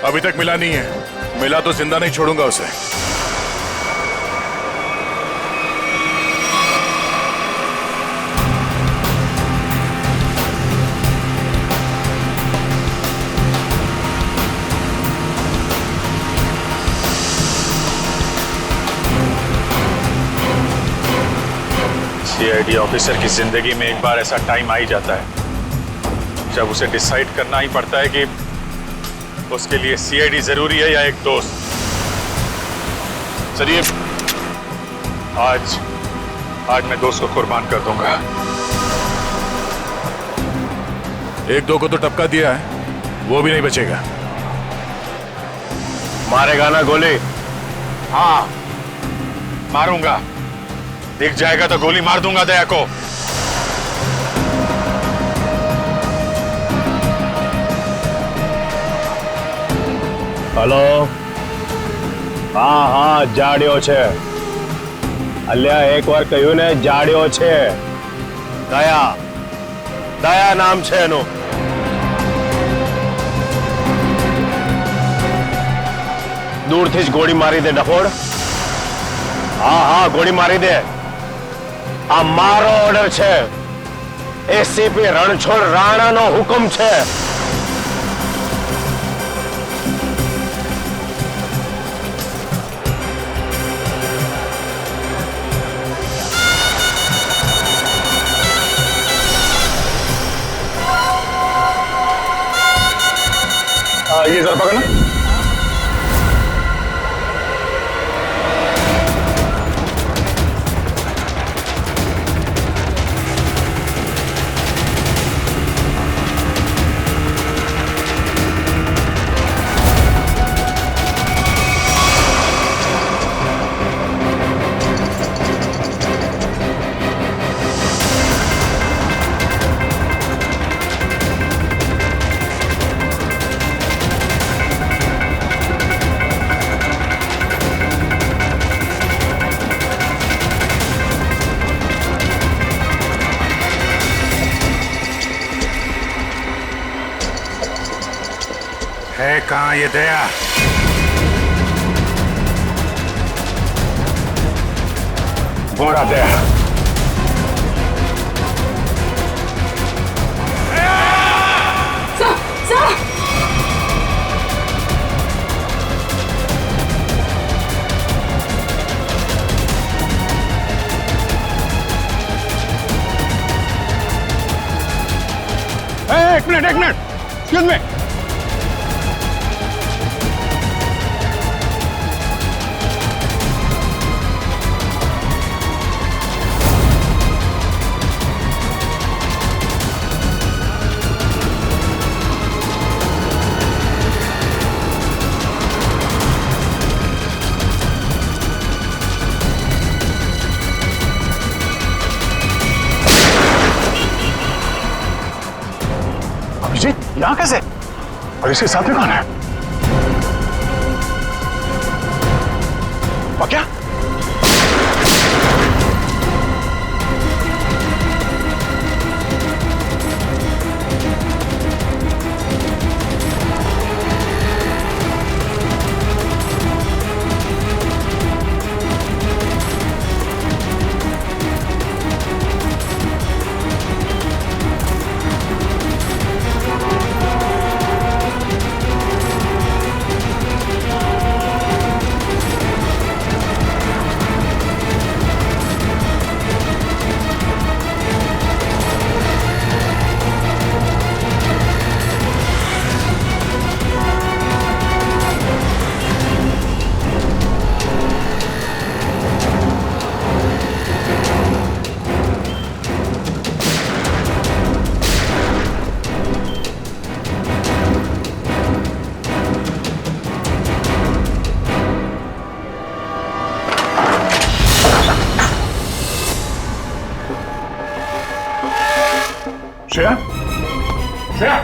अभी तक मिला नहीं है। मिला तो जिंदा नहीं छोड़ूंगा उसे। सीआईडी ऑफिसर की जिंदगी में एक बार ऐसा टाइम आ ही जाता है जब उसे डिसाइड करना ही पड़ता है कि उसके लिए सीआईडी जरूरी है या एक दोस्त। चलिए, आज मैं दोस्त को कुर्बान कर दूंगा। एक दो को तो टपका दिया है, वो भी नहीं बचेगा। मारेगा ना गोली? हाँ, मारूंगा। दिख जाएगा तो गोली मार दूंगा दया को। हेलो, हाँ हाँ जाड्यो छे। अल्या एक बार कह્યું ને જાડ્યો છે। દયા નામ છે એનું। दूरથી જ ગોળી મારી દે ડફોડ। हाँ हाँ गोली मारी दे। आ मारो ऑर्डर छे। एसीपी रणछोड़ राणा नो हुकुम छे। ये जरा पकड़ना। है कहाँ ये दया? घोड़ा दया। एक मिनट एक्सक्यूज मी। अभिजीत यहाँ कैसे? और इसके साथ में कौन है? और क्या? श्रेया? श्रेया?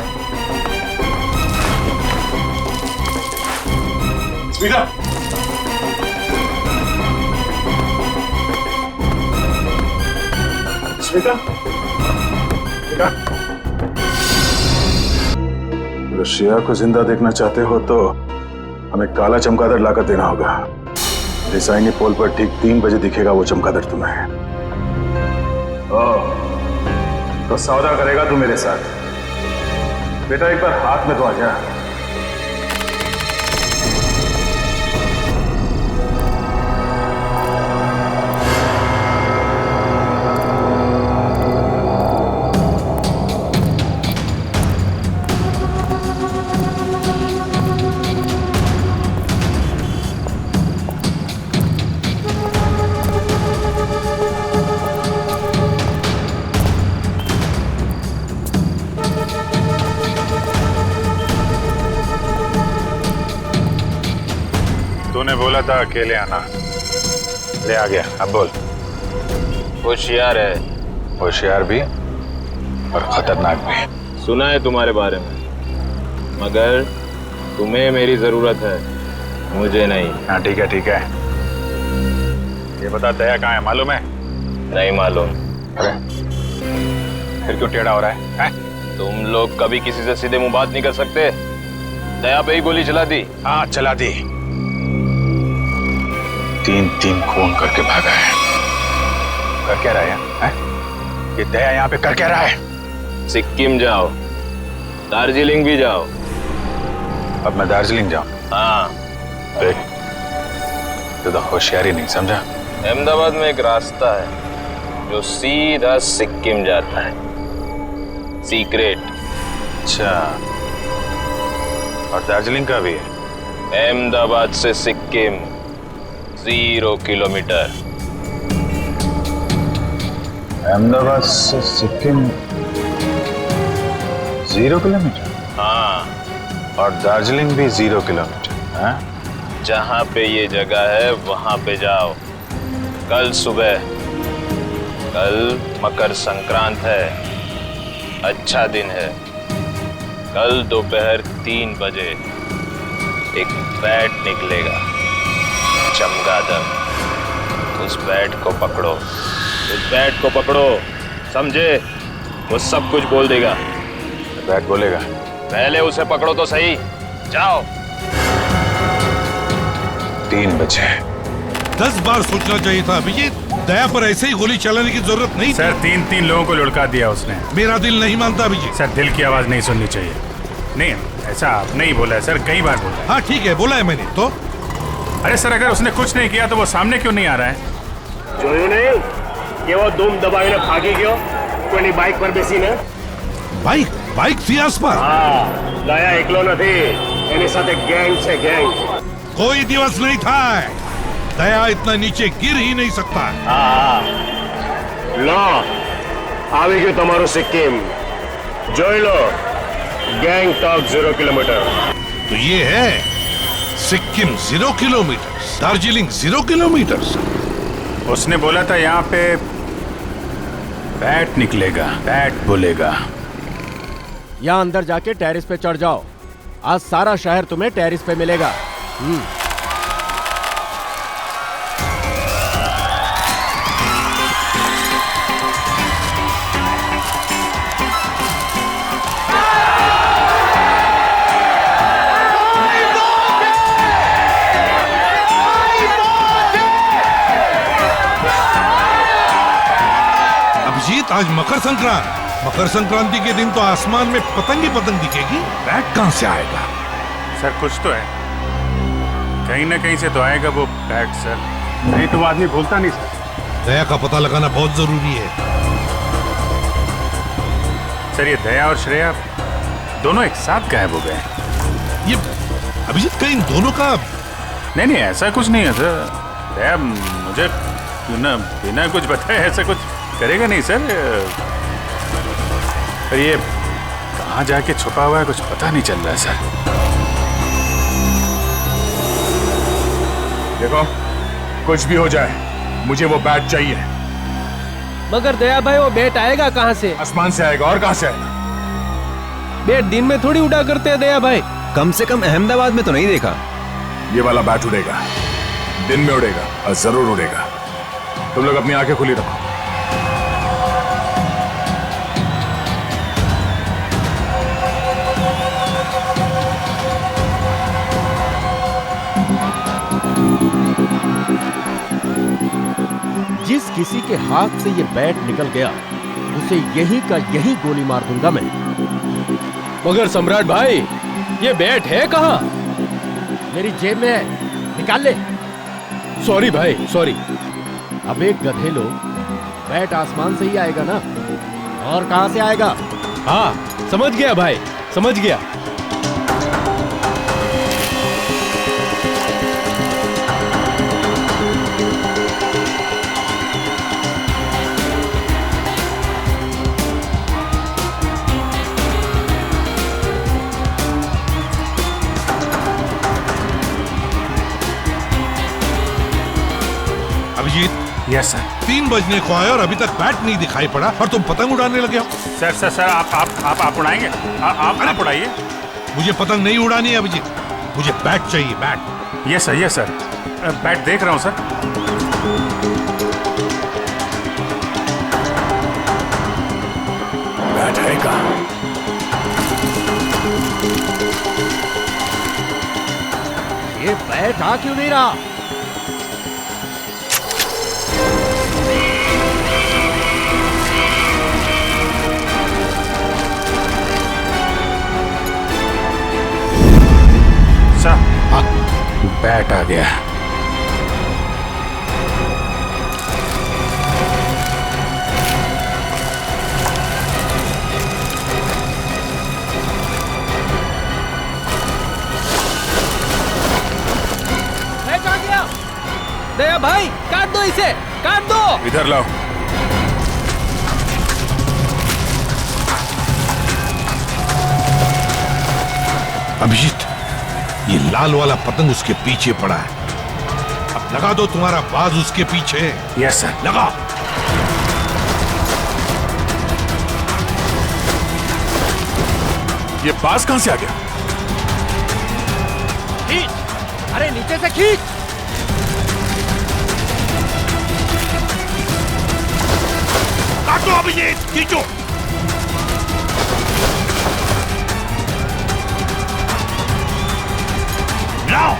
स्मिता? स्मिता? बेटा? अगर श्रेया को जिंदा देखना चाहते हो तो हमें काला चमगादड़ लाकर देना होगा। रिसाइनी पोल पर ठीक 3 बजे दिखेगा वो चमगादड़ तुम्हें। तो सौदा करेगा तू मेरे साथ? बेटा एक बार हाथ में तो आ जा। तूने बोला था अकेले आना, ले आ गया। अब बोल। होशियार है, होशियार भी और खतरनाक भी। सुना है तुम्हारे बारे में, मगर तुम्हें मेरी जरूरत है, मुझे नहीं। हाँ ठीक है ठीक है। ये बता दया कहाँ है, मालूम है? नहीं मालूम। अरे फिर क्यों टेढ़ा हो रहा है? तुम लोग कभी किसी से सीधे मुंह बात नहीं कर सकते। दया पे ही गोली चला दी। हाँ चला दी। 3 खून करके भागा है। कर क्या रहा है? ये दया यहाँ पे कर क्या रहा है? सिक्किम जाओ, दार्जिलिंग भी जाओ। अब मैं दार्जिलिंग जाऊं? हाँ। देख तू तो होशियारी नहीं समझा। अहमदाबाद में एक रास्ता है जो सीधा सिक्किम जाता है, सीक्रेट। अच्छा, और दार्जिलिंग का भी है? अहमदाबाद से सिक्किम 0 किलोमीटर। अहमदाबाद से सिक्किम 0 किलोमीटर? हाँ, और दार्जिलिंग भी 0 किलोमीटर? हाँ? जहाँ पे ये जगह है वहां पे जाओ कल सुबह। कल मकर संक्रांत है, अच्छा दिन है। कल दोपहर 3 बजे एक बैट निकलेगा, चमगादड़। उस बैट को पकड़ो, उस बैट को पकड़ो, समझे? वो सब कुछ बोल देगा। बैट बोलेगा? पहले उसे पकड़ो तो सही। जाओ। 3 बजे। 10 बार सोचना चाहिए था अभिजीत। दया पर ऐसे ही गोली चलाने की जरूरत नहीं थी। सर 3 लोगों को लुढ़का दिया उसने। मेरा दिल नहीं मानता अभिजीत। सर दिल की आवाज नहीं सुननी चाहिए। नहीं ऐसा आपने ही बोला है सर, कई बार बोला है। हाँ ठीक है, बोला है मैंने तो। अरे सर अगर उसने कुछ नहीं किया तो वो सामने क्यों नहीं आ रहा है? જોયું નહીં કે वो धूम दबाવીને ભાગી ગયો કોઈની બાઇક પર બેસીને? बाइक थी आसपास। હા, દયા એકલો નથી, એની સાથે ગેંગ છે, ગેંગ। कोई दिवस नहीं था। दया इतना नीचे गिर ही नहीं सकता। હા, લો આવી ગયું તમારું સિક્કિમ, જોઈ લો। ગેંગટોક 0 કિલોમીટર। तो ये है सिक्किम 0 किलोमीटर, दार्जिलिंग 0 किलोमीटर। उसने बोला था यहाँ पे बैट निकलेगा, बैट बोलेगा। यहाँ अंदर जाके टेरिस पे चढ़ जाओ। आज सारा शहर तुम्हें टेरिस पे मिलेगा। अभिजीत आज मकर संक्रांति के दिन तो आसमान में पतंग ही पतंग दिखेगी। बैट कहाँ से आएगा? सर कुछ तो है, कहीं ना कहीं से तो आएगा वो बैट सर। नहीं तो आदमी भूलता नहीं सर। दया का पता लगाना बहुत जरूरी है। सर ये दया और श्रेया दोनों एक साथ गायब हो गए। ये अभिजीत कहीं दोनों का? नहीं ऐसा कुछ नहीं है सर। दया मुझे बिना कुछ बताए ऐसा कुछ करेगा नहीं सर। पर ये कहाँ जाके छुपा हुआ है कुछ पता नहीं चल रहा है सर। देखो कुछ भी हो जाए मुझे वो बैट चाहिए। मगर दया भाई वो बैट आएगा कहाँ से? आसमान से आएगा, और कहाँ से आएगा? बैट दिन में थोड़ी उड़ा करते हैं दया भाई। कम से कम अहमदाबाद में तो नहीं देखा। ये वाला बैट उड़ेगा, दिन में उड़ेगा और जरूर उड़ेगा। तुम लोग अपनी आंखें खुली रखो। जिस किसी के हाथ से ये बैट निकल गया उसे यहीं का यहीं गोली मार दूंगा मैं। मगर सम्राट भाई, ये बैट है कहाँ? मेरी जेब में है, निकाल ले। सॉरी भाई, सॉरी। अब एक गधे लोग, बैट आसमान से ही आएगा ना, और कहां से आएगा? हाँ, समझ गया भाई, समझ गया। Abhijit, yes sir. 3 बजने को आए और अभी तक बैट नहीं दिखाई पड़ा और तुम पतंग उड़ाने लगे हो। सर सर सर आप उड़ाएंगे? आप उड़ाइए। मुझे पतंग नहीं उड़ानी है अभिजीत, मुझे बैट चाहिए, बैट। Yes sir. बैट देख रहा हूँ सर। बैट है कहाँ? ये बैट आ क्यों नहीं रहा? बैट आ गया। बैट आ गया। दया भाई, काट दो इसे, काट दो। इधर लाओ। अभिजीत, ये लाल वाला पतंग उसके पीछे पड़ा है, अब लगा दो तुम्हारा बाज उसके पीछे। Yes sir. लगा। ये बाज कहां से आ गया? खींच, अरे नीचे से खींच। काटो अभिजीत, खींचो। लाओ।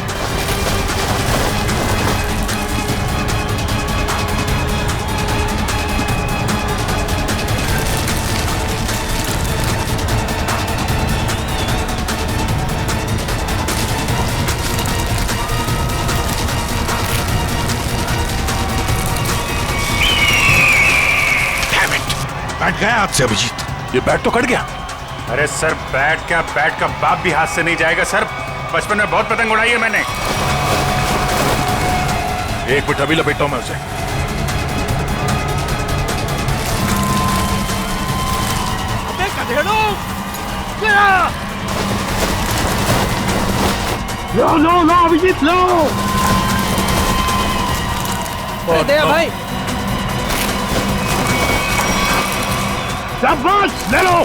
बैट गया हाथ से अभिजीत। ये बैट तो कट गया। अरे सर, बैट का बाप भी हाथ से नहीं जाएगा सर। बचपन में बहुत पतंग उड़ाई है मैंने। एक मिनट, अभी लपेटता हूं मैं उसे। अबे गधेड़ो, लो अभिजीत, लो। दया भाई, शाबाश, ले लो।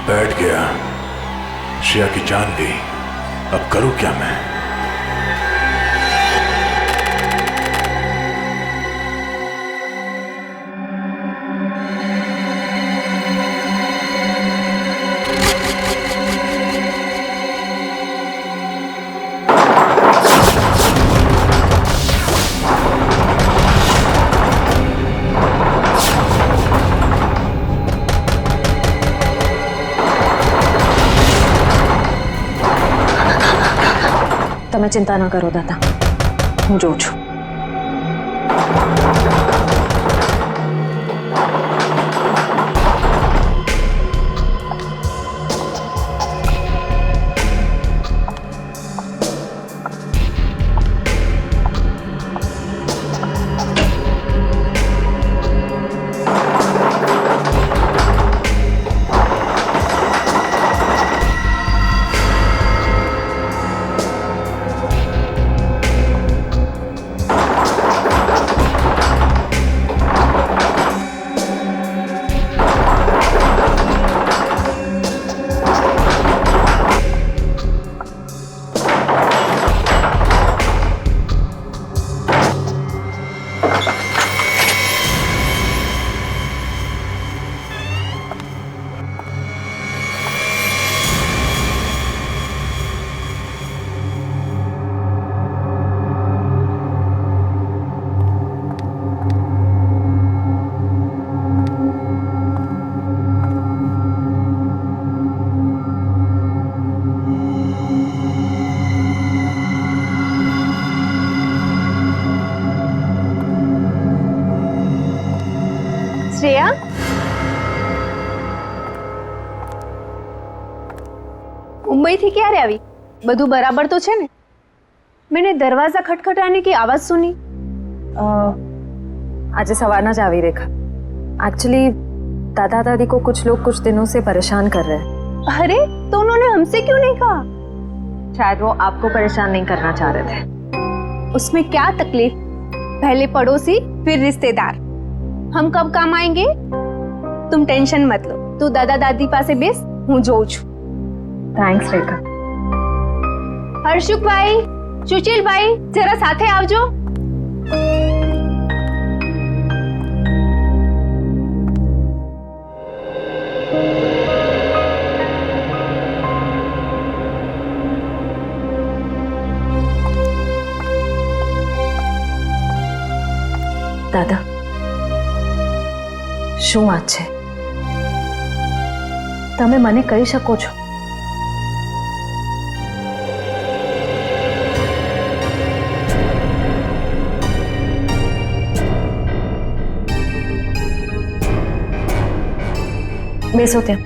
बैठ गया, श्रेया की जान गई। अब करूं क्या मैं? તમે ચિંતા ન કરો દાદા, હું જોઉં છું. શ્રેયા, मुंबई क्યારે આવી? બધું બરાબર તો છે ને? मैंने दरवाजा खटखटाने की आवाज सुनी। आज सवारना ज आवी रेखा। एक्चुअली दादा दादी को कुछ लोग कुछ दिनों से परेशान कर रहे हैं। अरे तो उन्होंने हमसे क्यों नहीं कहा? शायद वो आपको परेशान नहीं करना चाह रहे थे। उसमें क्या तकलीफ? पहले पड़ोसी फिर रिश्तेदार, हम कब काम आएंगे? तुम टेंशन मत लो, तू दादा दादी पासे बेस, हूँ जोઉં છું। थैंक्स रेखा। हर्षुक भाई, सुशील भाई, जरा साथे आवजो। दादा, શું વાત છે? તમે મને કહી શકો છો? બેસો ત્યાં,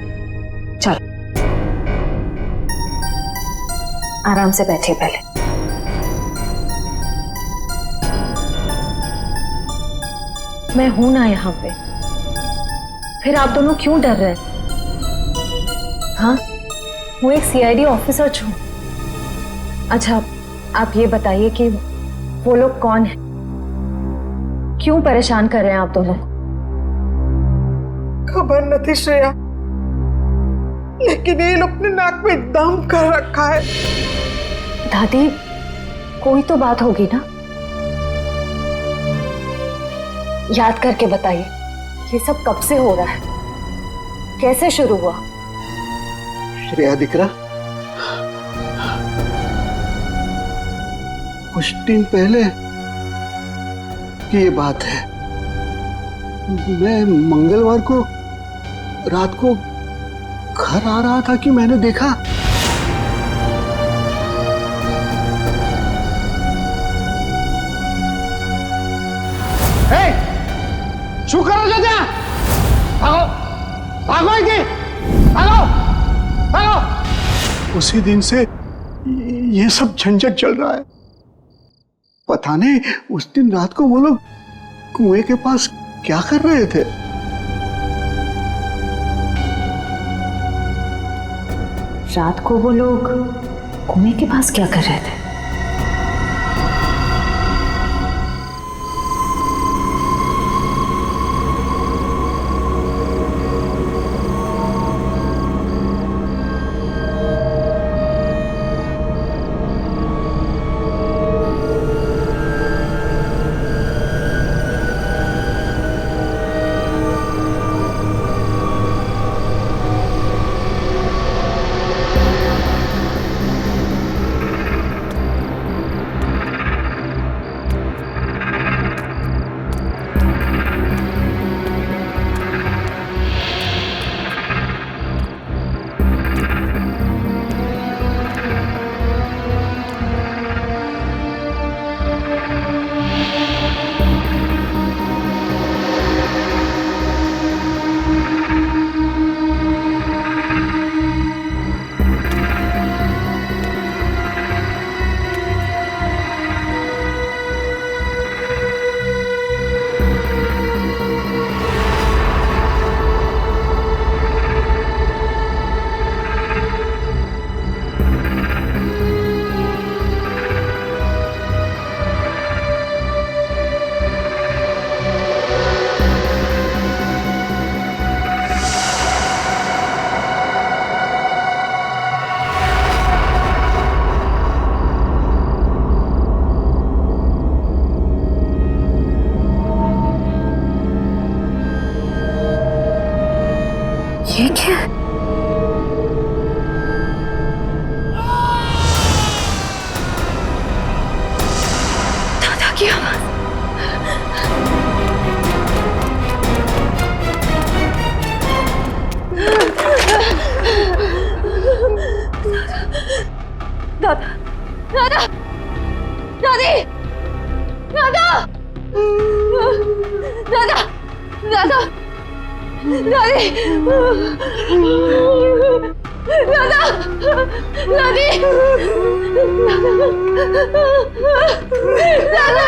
ચાલો आराम से बैठिए पहले। मैं हूं ना यहाँ पे, फिर आप दोनों क्यों डर रहे हैं? हाँ, वो एक सीआईडी ऑफिसर छू। अच्छा, आप ये बताइए कि वो लोग कौन हैं? क्यों परेशान कर रहे हैं आप दोनों? खबर नहीं श्रेया, लेकिन ये लोग ने नाक में दम कर रखा है। दादी, कोई तो बात होगी ना? याद करके बताइए, ये सब कब से हो रहा है? कैसे शुरू हुआ? श्रेया दिकरा, कुछ दिन पहले की ये बात है। मैं मंगलवार को रात को घर आ रहा था कि मैंने देखा शू करो जो त्या? भागो भागो इधर, भागो भागो। उसी दिन से ये सब झंझट चल रहा है। पता नहीं उस दिन रात को वो लोग कुएं के पास क्या कर रहे थे। रात को वो लोग कुएं के पास क्या कर रहे थे? ये क्या? दादा की आवाज। दादा, दादा, दादी, दादा, दादा, दादा, दादी दादा दादी दादा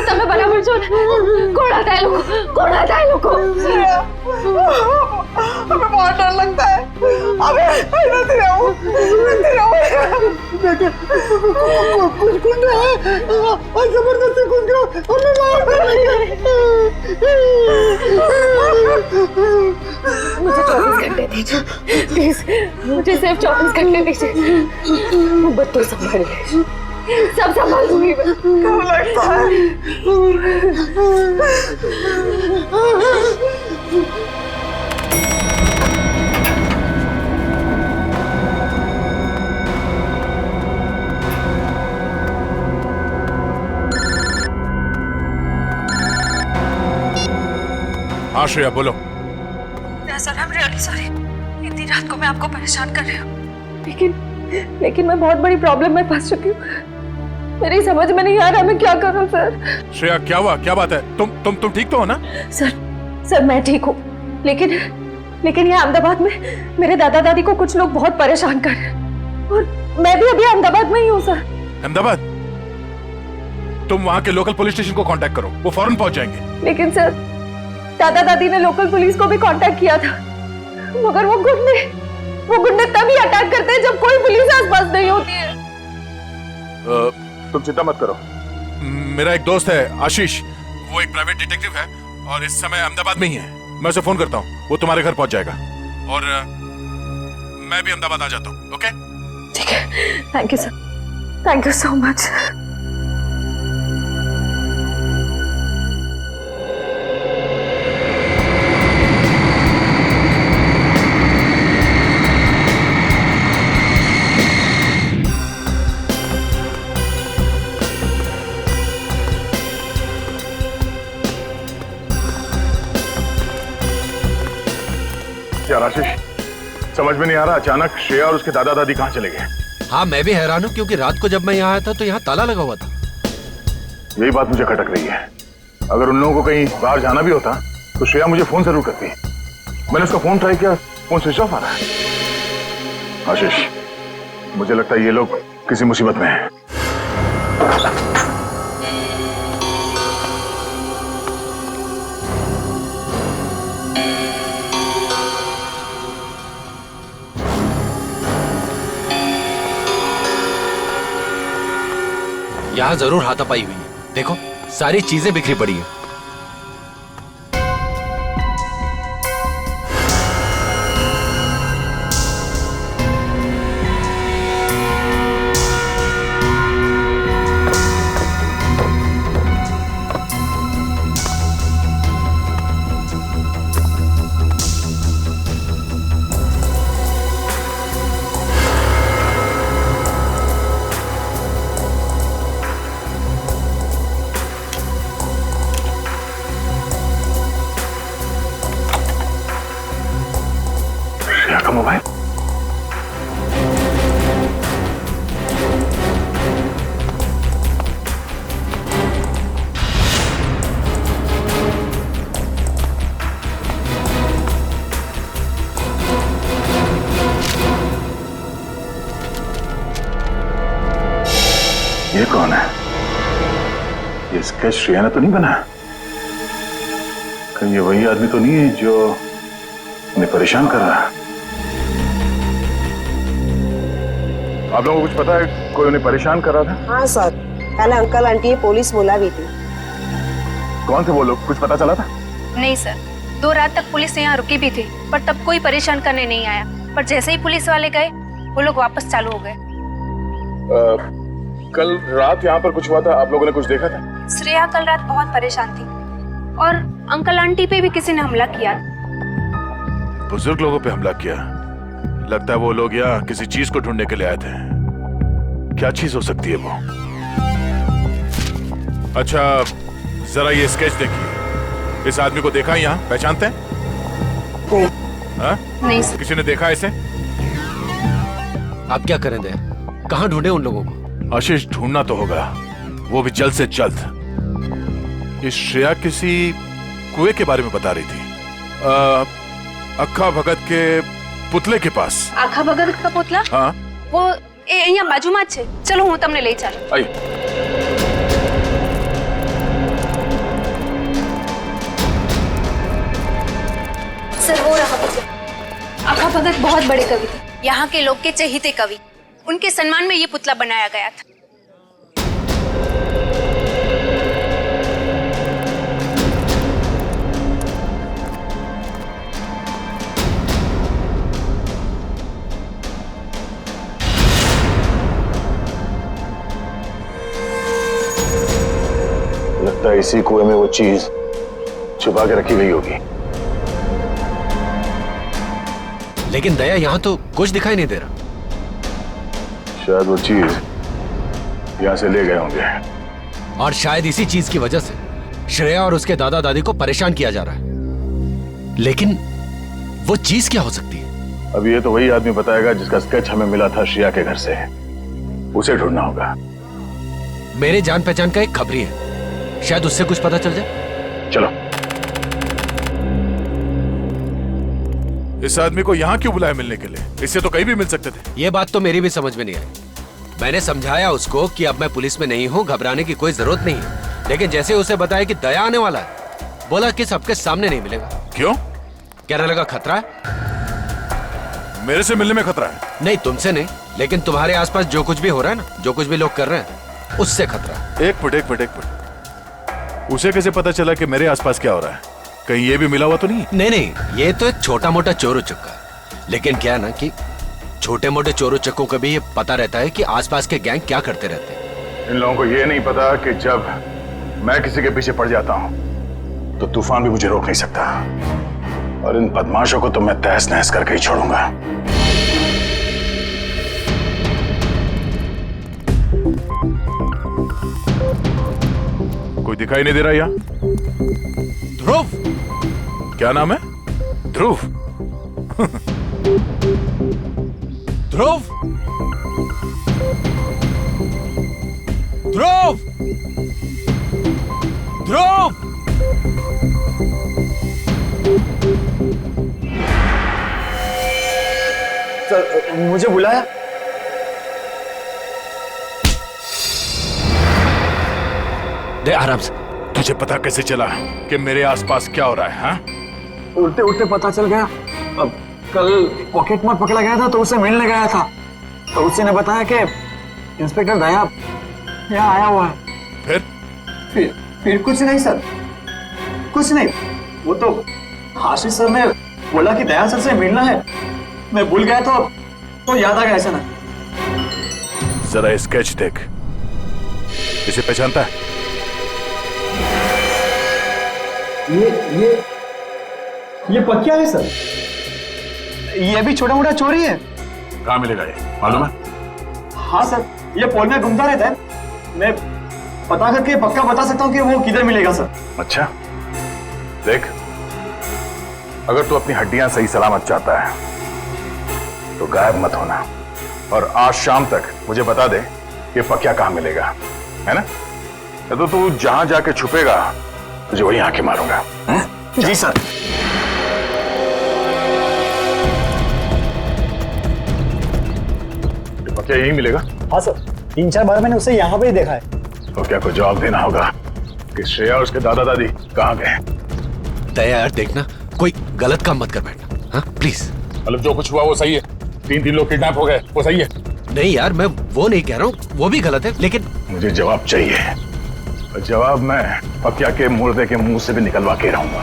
તમે બરાબર છો ને? કોણ હતા એ લોકો? કોણ હતા એ લોકો? हमें बहुत डर लगता है। अबे नहीं रहूं बेटे, कुछ गुंडे हैं और जबरदस्ती घुस गए, हमें मार डालेंगे। मुझे 24 घंटे दीजिए प्लीज, मुझे सिर्फ 24 घंटे दीजिए। बच्चों संभाल ले, सब संभाल दूंगी मैं। कब लगता है? हाँ श्रेया बोलो। Sir I am really sorry, इतनी रात को मैं आपको परेशान कर रही हूँ, लेकिन मैं बहुत बड़ी प्रॉब्लम में फंस चुकी हूँ। मेरी समझ में नहीं आ रहा मैं क्या करूँ सर। श्रेया क्या हुआ, क्या बात है? तुम ठीक तो हो ना? सर मैं ठीक हूँ, लेकिन यहाँ अहमदाबाद में मेरे दादा दादी को कुछ लोग बहुत परेशान कर रहे हैं और मैं भी अभी अहमदाबाद में ही हूँ सर। अहमदाबाद? तुम वहाँ के लोकल पुलिस स्टेशन को कांटेक्ट करो, वो फौरन पहुंच जाएंगे। लेकिन सर दादा दादी ने लोकल पुलिस को भी कांटेक्ट किया था, मगर वो गुंडे तभी अटैक करते हैं जब कोई पुलिस आसपास नहीं होती है। तुम चिंता मत करो, मेरा एक दोस्त है आशीष, वो एक प्राइवेट डिटेक्टिव है और इस समय अहमदाबाद में ही है। मैं उसे फोन करता हूँ, वो तुम्हारे घर पहुंच जाएगा और मैं भी अहमदाबाद आ जाता हूँ। ओके ठीक है, thank you sir, thank you so much. यार आशीष, समझ में नहीं आ रहा, अचानक श्रेया और उसके दादा दादी कहाँ चले गए? हाँ मैं भी हैरान हूँ, क्योंकि रात को जब मैं यहाँ आया था तो यहाँ ताला लगा हुआ था। यही बात मुझे खटक रही है। अगर उन लोगों को कहीं बाहर जाना भी होता तो श्रेया मुझे फोन जरूर करती। मैंने उसका फोन ट्राई किया, फोन स्विच ऑफ आ रहा है। आशीष, मुझे लगता है ये लोग किसी मुसीबत में हैं। यहाँ जरूर हाथापाई हुई है, देखो सारी चीजें बिखरी पड़ी है। का मोबाइल? ये कौन है? ये स्केच श्रेया ने तो नहीं बना? कहीं ये वही आदमी तो नहीं है जो उन्हें परेशान कर रहा है? आप लोगों को कुछ पता है कोई उन्हें परेशान कर रहा था? हाँ सर, कल अंकल आंटी ये पुलिस बुला भी थी। कौन थे वो लोग, कुछ पता चला था? नहीं सर, 2 रात तक पुलिस यहाँ रुकी भी थी, पर तब कोई परेशान करने नहीं आया। पर जैसे ही पुलिस वाले गए, वो लोग वापस चालू हो गए। कल रात यहाँ पर कुछ हुआ था, आप लोगों ने कुछ देखा था? श्रेया कल रात बहुत परेशान थी और अंकल आंटी पे भी किसी ने हमला किया। बुजुर्ग लोगों पे हमला किया? लगता है वो लोग यहाँ किसी चीज को ढूंढने के लिए आए थे। क्या चीज हो सकती है वो? अच्छा जरा ये स्केच देखिए, इस आदमी को देखा यहाँ, पहचानते हैं? नहीं सर। किसी ने देखा इसे? आप क्या करें दे, कहाँ ढूंढे उन लोगों को? आशीष ढूंढना तो होगा, वो भी जल्द से जल्द। कि श्रेया किसी कुएं के बारे में बता रही थी, अक्खा भगत के पुतले के पास। आखा भगत का पुतला? हाँ, वो અહીંયા બાજુમાં જ છે. ચલો હું તમને લઈ ચાલું. आई। सर हो रहा पुतला. आखा भगत बहुत बड़े कवि थे, यहाँ के लोग के चहेते कवि. उनके सम्मान में ये पुतला बनाया गया था. लगता है इसी कुएं में वो चीज छुपा के रखी गई होगी। लेकिन दया, यहाँ तो कुछ दिखाई नहीं दे रहा। शायद वो चीज यहाँ से ले गए होंगे, और शायद इसी चीज की वजह से श्रेया और उसके दादा दादी को परेशान किया जा रहा है। लेकिन वो चीज क्या हो सकती है? अब ये तो वही आदमी बताएगा जिसका स्केच हमें मिला था श्रेया के घर से। उसे ढूंढना होगा। मेरे जान पहचान का एक खबरी है, शायद उससे कुछ पता चल जाए। चलो। इस आदमी को यहाँ क्यों बुलाया मिलने के लिए? इससे तो कहीं भी मिल सकते थे। ये बात तो मेरी भी समझ में नहीं आई। मैंने समझाया उसको कि अब मैं पुलिस में नहीं हूँ, घबराने की कोई जरूरत नहीं है। लेकिन जैसे उसे बताया कि दया आने वाला है, बोला कि सबके सामने नहीं मिलेगा। क्यों? कहने लगा खतरा है। मेरे से मिलने में खतरा है? नहीं, तुमसे नहीं, लेकिन तुम्हारे आसपास जो कुछ भी हो रहा है ना, जो कुछ भी लोग कर रहे हैं, उससे खतरा है। एक मिनट। उसे कैसे पता चला कि मेरे आसपास क्या हो रहा है? कहीं ये भी मिला हुआ तो नहीं? नहीं, ये तो एक छोटा मोटा चोर उचक्का है। लेकिन क्या है ना कि छोटे मोटे चोर उचक्कों को भी ये पता रहता है कि आसपास के गैंग क्या करते रहते हैं। इन लोगों को ये नहीं पता कि जब मैं किसी के पीछे पड़ जाता हूं तो तूफान भी मुझे रोक नहीं सकता। और इन बदमाशों को तो मैं तहस नहस करके ही छोड़ूंगा। कोई दिखाई नहीं दे रहा यहाँ? ध्रुव? क्या नाम है? ध्रुव? ध्रुव? ध्रुव? ध्रुव? सर, मुझे बुलाया? दे आराम से। तुझे पता कैसे चला कि मेरे आसपास क्या हो रहा है? हाँ? उल्टे उल्टे पता चल गया। अब कल पॉकेट मार पकड़ा गया था तो उससे मिलने गया था, तो उसी ने बताया कि इंस्पेक्टर दया यहाँ आया हुआ है। फिर कुछ नहीं सर, कुछ नहीं। वो तो आशीष सर ने बोला कि दया सर से मिलना है। मैं भूल गया तो याद आ गया ऐसा ना। जरा स्केच देख, इसे पहचानता है? ये पक्या है सर। ये भी छोटा मोटा चोरी है। कहाँ मिलेगा ये, मालूम है? हाँ सर, ये पोल में घूमता रहता है। मैं पता करके पक्का बता सकता हूँ कि वो किधर मिलेगा सर। अच्छा देख, अगर तू अपनी हड्डियां सही सलामत चाहता है तो गायब मत होना, और आज शाम तक मुझे बता दे कि पक्या कहाँ मिलेगा, है ना? तो तू जहां जाके छुपेगा तुझे वहीं आके मारूंगा। जी सर। पक्या यहीं मिलेगा? हाँ सर, 3-4 बार मैंने उसे यहाँ पे ही देखा है। तो क्या को जवाब देना होगा कि श्रेया और उसके दादा दादी कहाँ गए। दया यार देखना, कोई गलत काम मत कर बैठना, हाँ प्लीज। मतलब जो कुछ हुआ वो सही है? 3 लोग किडनैप हो गए, वो सही है? नहीं यार, मैं वो नहीं कह रहा हूँ, वो भी गलत है, लेकिन मुझे जवाब चाहिए, और जवाब मैं पक्या के मुर्दे के मुंह से भी निकलवा के रहूंगा।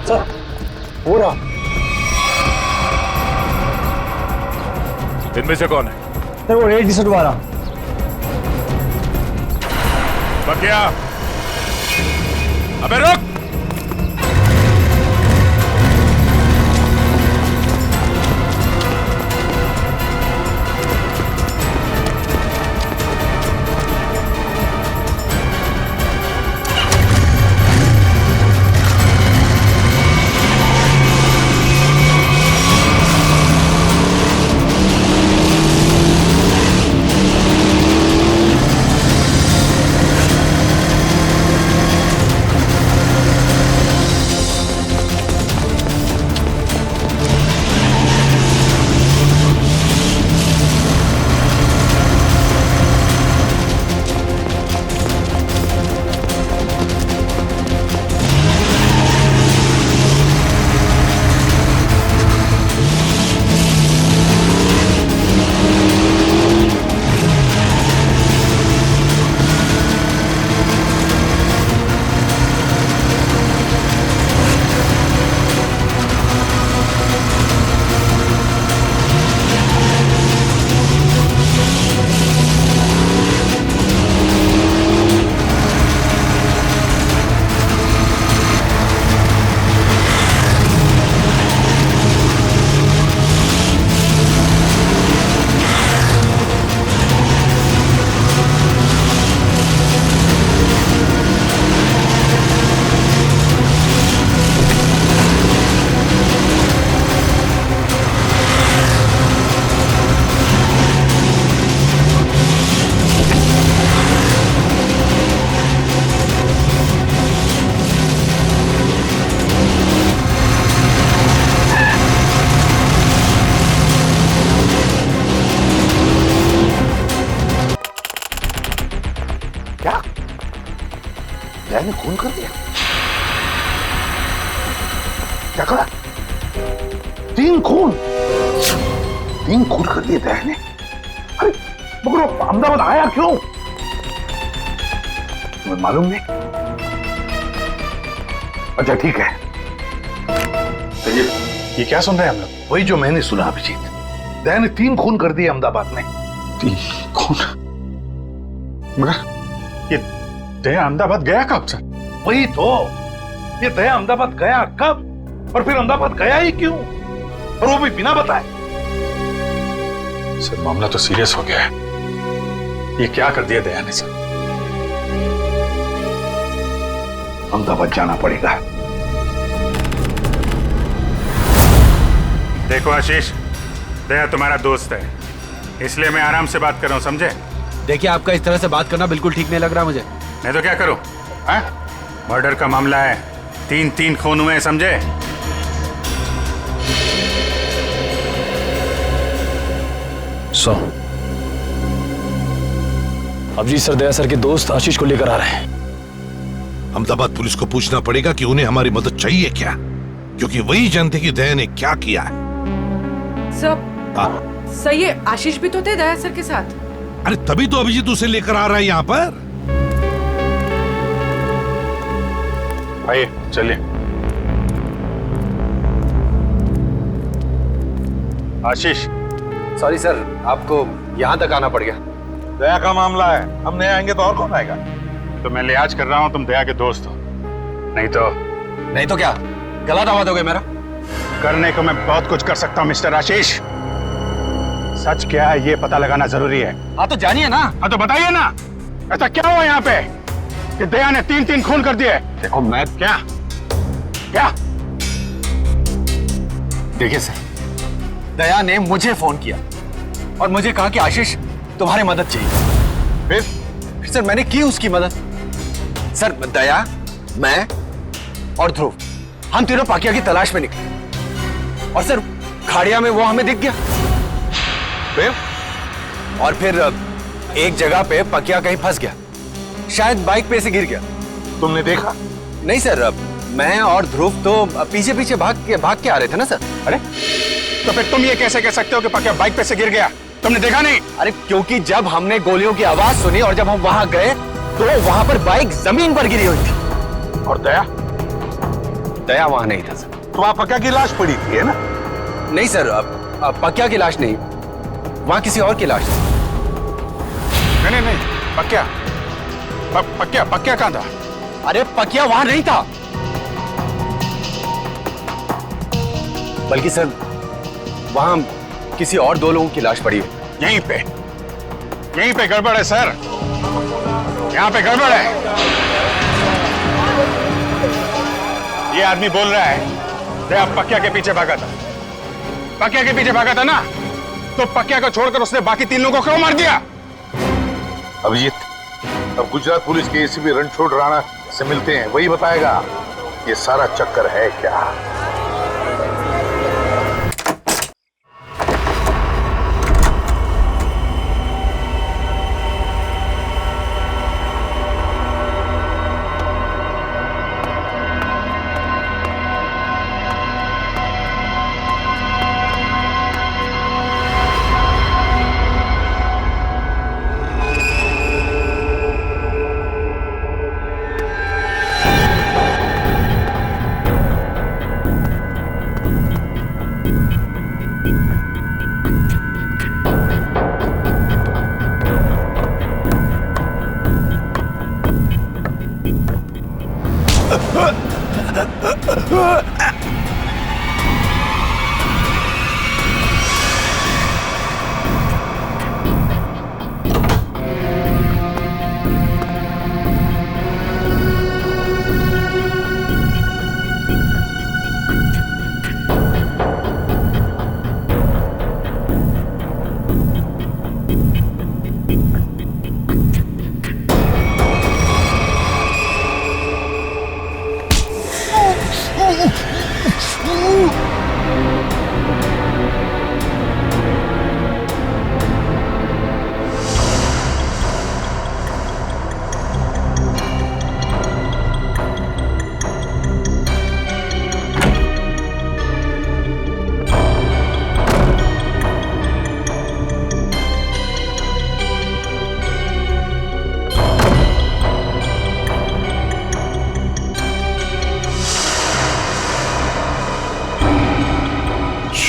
सर, हो रहा। इनमें से कौन है? सर, वो रेड टी-शर्ट वाला। पक्या, अबे रुक! ने खून कर दिया? क्या कहा? 3 खून कर दिए दया ने। अरे मगर वो अहमदाबाद आया क्यों? तुम्हें मालूम नहीं? अच्छा ठीक है, तो ये क्या सुन रहे हैं हम लोग? वही जो मैंने सुना अभिजीत, दया ने 3 खून कर दिए अहमदाबाद में। 3 खून? मगर ये दया अहमदाबाद गया कब सर? वही तो, ये दया अहमदाबाद गया कब और फिर अहमदाबाद गया ही क्यों, और वो भी बिना बताए? सर मामला तो सीरियस हो गया है। ये क्या कर दिया दया ने सर? अहमदाबाद जाना पड़ेगा। देखो आशीष, दया तुम्हारा दोस्त है, इसलिए मैं आराम से बात कर रहा हूं, समझे? देखिए, आपका इस तरह से बात करना बिल्कुल ठीक नहीं लग रहा मुझे। नहीं तो क्या करूं? मर्डर का मामला है, 3 खून हुए हैं, समझे? अभिजीत सर दया सर के दोस्त आशीष को लेकर आ रहे हैं। अहमदाबाद पुलिस को पूछना पड़ेगा कि उन्हें हमारी मदद चाहिए क्या, क्योंकि वही जानते कि दया ने क्या किया है। सर ये आशीष भी तो थे दया सर के साथ। अरे तभी तो अभिजीत उसे लेकर आ रहा है यहाँ पर। आइए चलिए। आशीष, सॉरी सर, आपको यहाँ तक आना पड़ गया। दया का मामला है, हम नहीं आएंगे तो और कौन आएगा? तो मैं लिहाज कर रहा हूं, तुम दया के दोस्त हो, नहीं तो क्या गला दावा दोगे मेरा? करने को मैं बहुत कुछ कर सकता हूं मिस्टर आशीष। सच क्या है ये पता लगाना जरूरी है। हाँ तो जानिए ना। हाँ तो बताइए ना, ऐसा क्या हुआ यहाँ पे कि दया ने 3 खून कर दिए? देखो मैं क्या देखिए सर, दया ने मुझे फोन किया और मुझे कहा कि आशीष तुम्हारी मदद चाहिए। फिर सर मैंने की उसकी मदद। सर दया, मैं और ध्रुव, हम तीनों पाकिया की तलाश में निकले और सर खाड़िया में वो हमें दिख गया। फिर एक जगह पे पकिया कहीं फंस गया, शायद बाइक पे से गिर गया। तुमने देखा? नहीं सर, मैं और ध्रुव तो पीछे पीछे भाग के आ रहे थे ना सर। अरे तो फिर तुम ये कैसे कह सकते हो कि पकिया बाइक पे से गिर गया? तुमने देखा नहीं? अरे क्योंकि जब हमने गोलियों की आवाज सुनी और जब हम वहां गए तो वहां पर बाइक जमीन पर गिरी हुई थी। और दया दया वहां नहीं था सर। तो वहां पकिया की लाश पड़ी थी, है ना? नहीं सर, पकिया की लाश नहीं, वहां किसी और की लाश थी। नहीं, पकिया कहां था? अरे पकिया वहां नहीं था, बल्कि सर वहां किसी और 2 लोगों की लाश पड़ी है। यहीं पे गड़बड़ है सर, यहाँ पे गड़बड़ है। ये आदमी बोल रहा है दया पकिया के पीछे भागा था। पकिया के पीछे भागा था ना, तो पकिया को छोड़कर उसने बाकी 3 लोगों को क्यों मार दिया? अभिजीत, अब गुजरात पुलिस के एसीपी रणछोड़ राणा से मिलते हैं, वही बताएगा ये सारा चक्कर है क्या।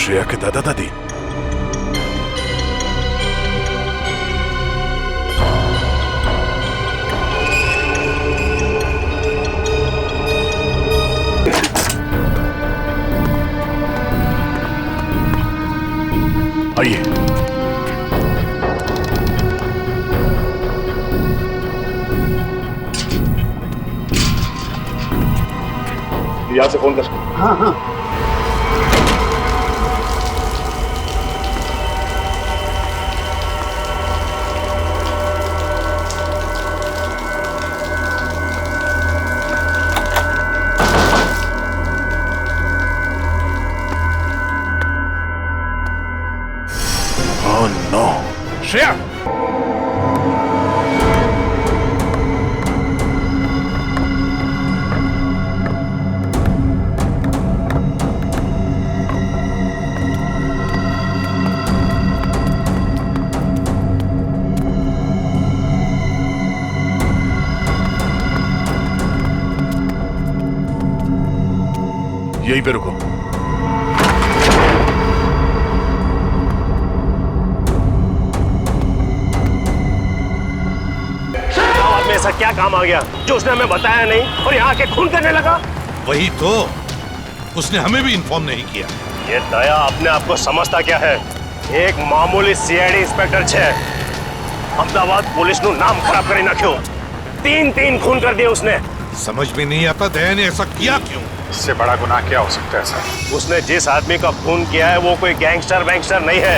श्रेया के दादा दादी? आइए। यहाँ से फोन कर। हाँ हाँ। Oh no! श्रेया! यहीं पे रुको। में ऐसा क्या काम आ गया जो उसने हमें बताया नहीं और यहाँ आके खून करने लगा? वही तो, उसने हमें भी इन्फॉर्म नहीं किया। ये दया अपने आप को समझता क्या है? एक मामूली सीआईडी इंस्पेक्टर छे अहमदाबाद पुलिस नु नाम खराब करी नाख्यो। 3 खून कर दिए उसने। समझ में नहीं आता दया ने ऐसा किया क्यों? इससे बड़ा गुनाह क्या हो सकता है सर? उसने जिस आदमी का खून किया है वो कोई गैंगस्टर वैंगस्टर नहीं है।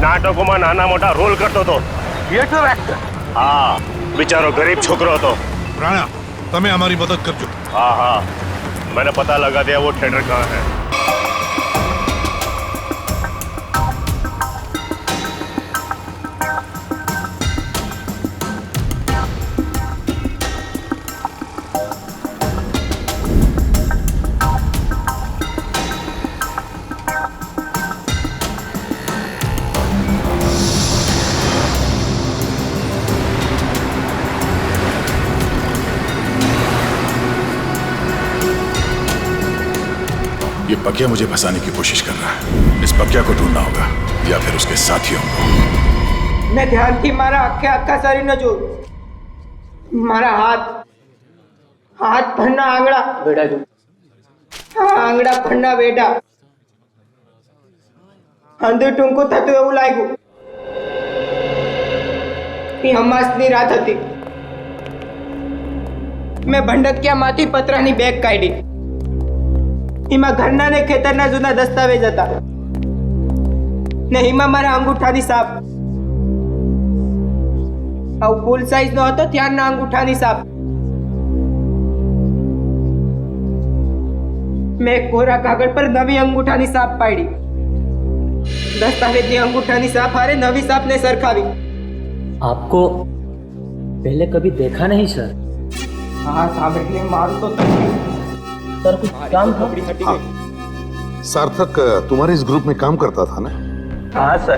नाटकों में नाना मोटा रोल करतो तो थिएटर एक्टर। हाँ, बेचारो गरीब छोकरो तो। राणा, तमें हमारी मदद कर जो। हाँ हाँ, मैंने पता लगा दिया वो थिएटर कहाँ है। ये पकिया मुझे फंसाने की कोशिश कर रहा है। इस पकिया को ढूंढना होगा या फिर उसके साथियों को। मैं ध्यान थी मारा आखा शरीर न जो मारा हाथ फड़ना आंगड़ा बेटा जो हाँ आंगड़ा फड़ना बेटा अंदर टूंको थतो एवं लागू हमासनी रात थी। मैं भंडकिया माथी पत्रानी बेग काढी। हिमा घरना ने खेतरना जूना दस्तावेज હતા ને હિમા મારા અંગૂઠાની સાપ આવ ફૂલ સાઈઝ નો હતો ત્યારના અંગૂઠાની સાપ મેં કોરા કાગળ પર નવી અંગૂઠાની સાપ પાડી દસ્તાવેજની અંગૂઠાની સાપ હારે નવી સાપને સરખાવી। आपको पहले कभी देखा नहीं सर। हाँ સાંભળીને મારું તો सर कुछ काम था? हाँ। सार्थक तुम्हारे इस ग्रुप में काम करता था ना? हाँ सर।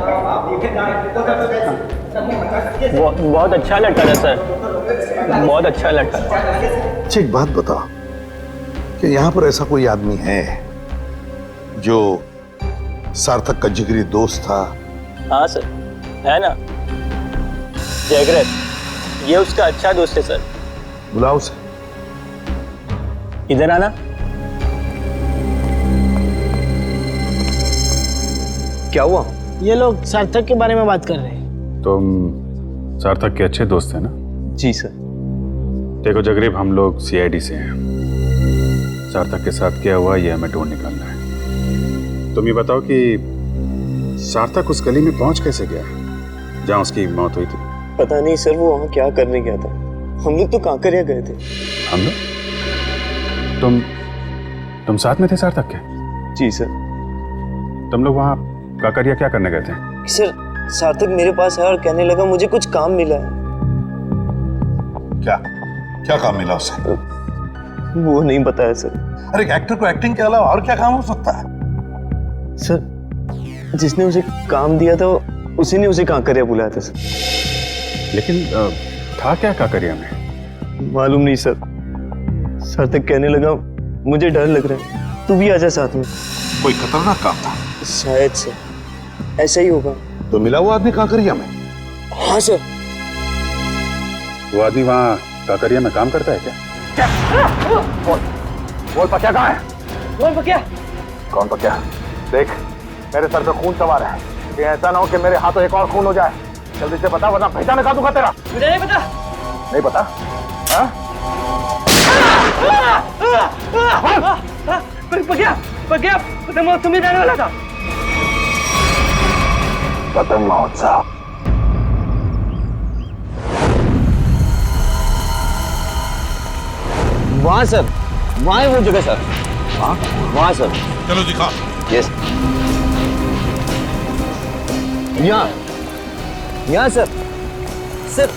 बहुत अच्छा लड़का था सर, बहुत अच्छा लड़का था। अच्छा एक बात बताओ कि यहाँ पर ऐसा कोई आदमी है जो सार्थक का जिगरी दोस्त था? हाँ सर, है ना, जयग्रत, ये उसका अच्छा दोस्त है सर। बुलाओ उसे। इधर आना। क्या हुआ? ये लोग सार्थक के बारे में बात कर रहे हैं। तुम सार्थक के अच्छे दोस्त हैं ना? जी सर। देखो जगरीब, हम लोग सीआईडी से हैं। सार्थक के साथ क्या हुआ ये हमें ढूंढ निकालना है। तुम ये बताओ कि सार्थक उस गली में पहुंच कैसे गया जहां उसकी मौत हुई थी? पता नहीं सर, वो वहाँ क्या करने गया था। हम लोग तो कांकरिया गए थे। हम लोग? तुम साथ में थे सार्थक के? जी सर। तुम लोग वहाँ काकरिया क्या करने गए थे? सर सार्थक मेरे पास आया और कहने लगा मुझे कुछ काम मिला है। क्या क्या काम मिला उसे? वो नहीं बताया सर। अरे एक्टर को एक्टिंग के अलावा और क्या काम हो सकता है? सर जिसने उसे काम दिया था उसी ने उसे कांकरिया बुलाया था सर। लेकिन था क्या काकरिया में? मालूम नहीं सर। सार्थक कहने लगा मुझे डर लग रहा है, तू भी आजा साथ में। कोई खतरनाक काम था? शायद से ऐसा ही होगा। तो मिला वो आदमी काकरिया में? हाँ सर। वो आदमी वहाँ काकरिया में काम करता है क्या? बोल पक्या कहाँ है? कौन पक्या? कौन पक्या? देख मेरे सर पे खून सवार है, कि ऐसा ना हो कि मेरे हाथों एक और खून हो जाए। जल्दी से बता वरना पहचान खा दूंगा तेरा। मुझे नहीं पता। नहीं पता? हाँ? पक्या पक्या पतंग महोत्सव में जाने वाला था। पतंग महोत्सव? वहाँ सर, वहाँ है वो जगह सर। वहाँ सर। चलो दिखा। यस। यहाँ सर। सर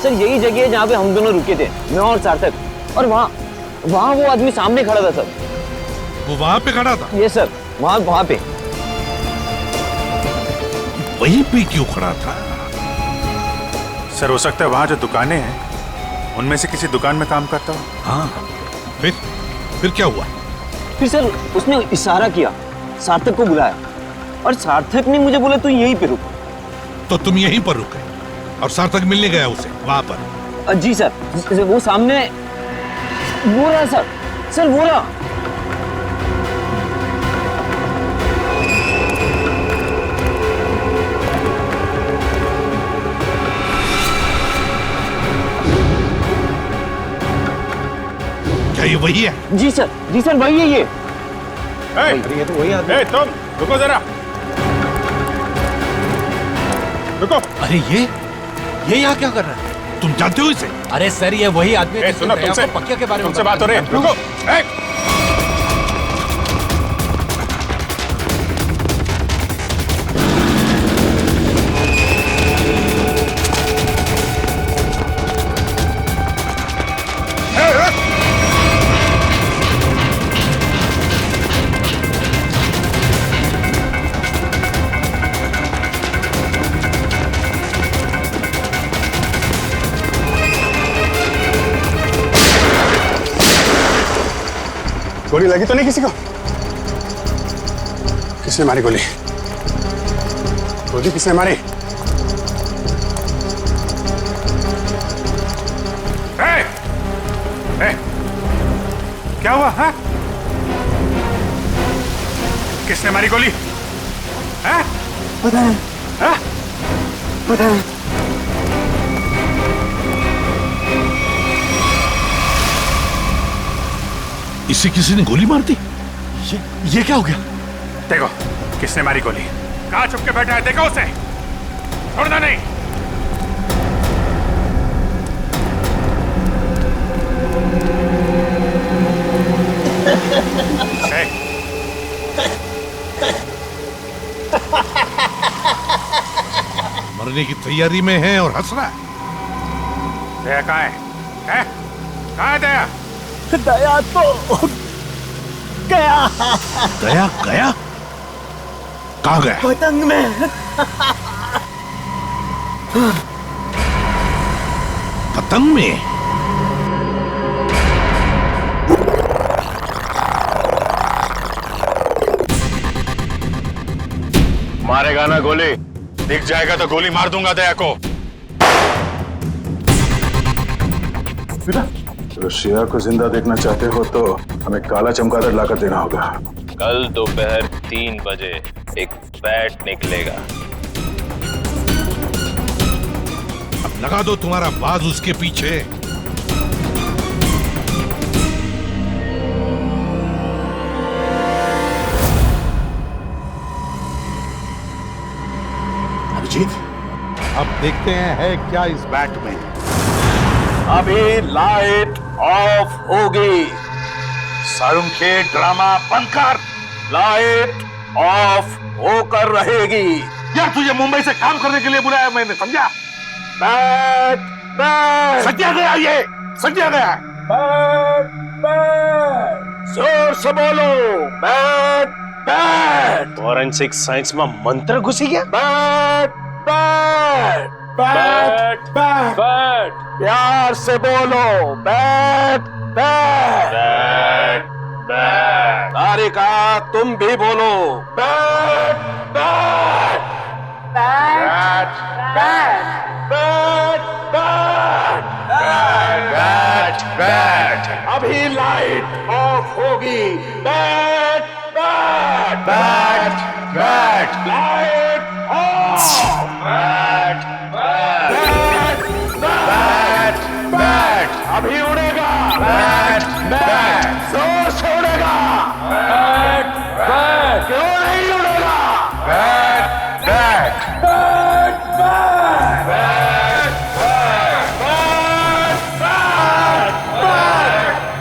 सर यही जगह है जहाँ पे हम दोनों रुके थे, मैं और सार्थक। और वहाँ वो आदमी सामने खड़ा था सर। वो वहां पे खड़ा था? ये सर वहाँ पे। वहीं पे क्यों खड़ा था? सर हो सकता है वहाँ जो दुकानें हैं उनमें से किसी दुकान में काम करता हो। हाँ फिर क्या हुआ? फिर सर उसने इशारा किया, सार्थक को बुलाया और सार्थक ने मुझे बोला तू यहीं पे रुक। तो तुम यहीं पर रुके और सार्थक मिलने गया उसे वहां पर? जी सर, वो सामने वो रहा सर वो रहा। क्या ये वही है? जी सर वही है ये। ये तो वही आदमी। तुम रुको जरा, रुको। अरे ये यहाँ क्या कर रहा है? तुम जानते हो इसे? अरे सर ये वही आदमी है सुनो, तुमसे पक्या के बारे में तुमसे बात हो रही है। रुको। गोली लगी तो नहीं किसी को? किसने मारी गोली? गोली किसने मारी? क्या हुआ? हाँ? किसने मारी गोली? हाँ? पता है। हाँ? पता है। इसे किसी ने गोली मार दी? ये क्या हो गया? देखो किसने मारी गोली। कहाँ छुप के बैठा है? देखो उसे, छोड़ना नहीं। मरने की तैयारी में है और हंस रहा है। दया कहाँ है? कहाँ है दया? दया तो गया। दया गया? कहाँ गया? पतंग में। पतंग में? मारेगा ना गोली? दिख जाएगा तो गोली मार दूंगा दया को। अगर श्रेया को जिंदा देखना चाहते हो तो हमें काला चमगादड़ लाकर देना होगा। कल दोपहर 3 बजे एक बैट निकलेगा। अब लगा दो तुम्हारा बाज उसके पीछे। अभिजीत, अब देखते हैं है क्या इस बैट में। अभी लाइट ऑफ होगी। सारुंखे ड्रामा बंद कर। लाइट ऑफ होकर रहेगी। यार तुझे मुंबई से काम करने के लिए बुलाया मैंने, समझा? बैट बैट सज्जा गया, ये सज्जा गया। बैट बैट जोर से बोलो। Bat bat. फॉरेंसिक साइंस में मंत्र घुसी गया। Bat bat bat bat bat. प्यार से बोलो। Bat bat bat bat. Niharika तुम भी बोलो। Bat bat bat bat bat bat bat. अभी लाइट ऑफ होगी। Bat bat bat bat light of. Bat bat bat bat अभी उड़ेगा। बैट बैट जोर से उड़ेगा। बैट बैट क्यों नहीं उड़ेगा। Bat bat bat bat bat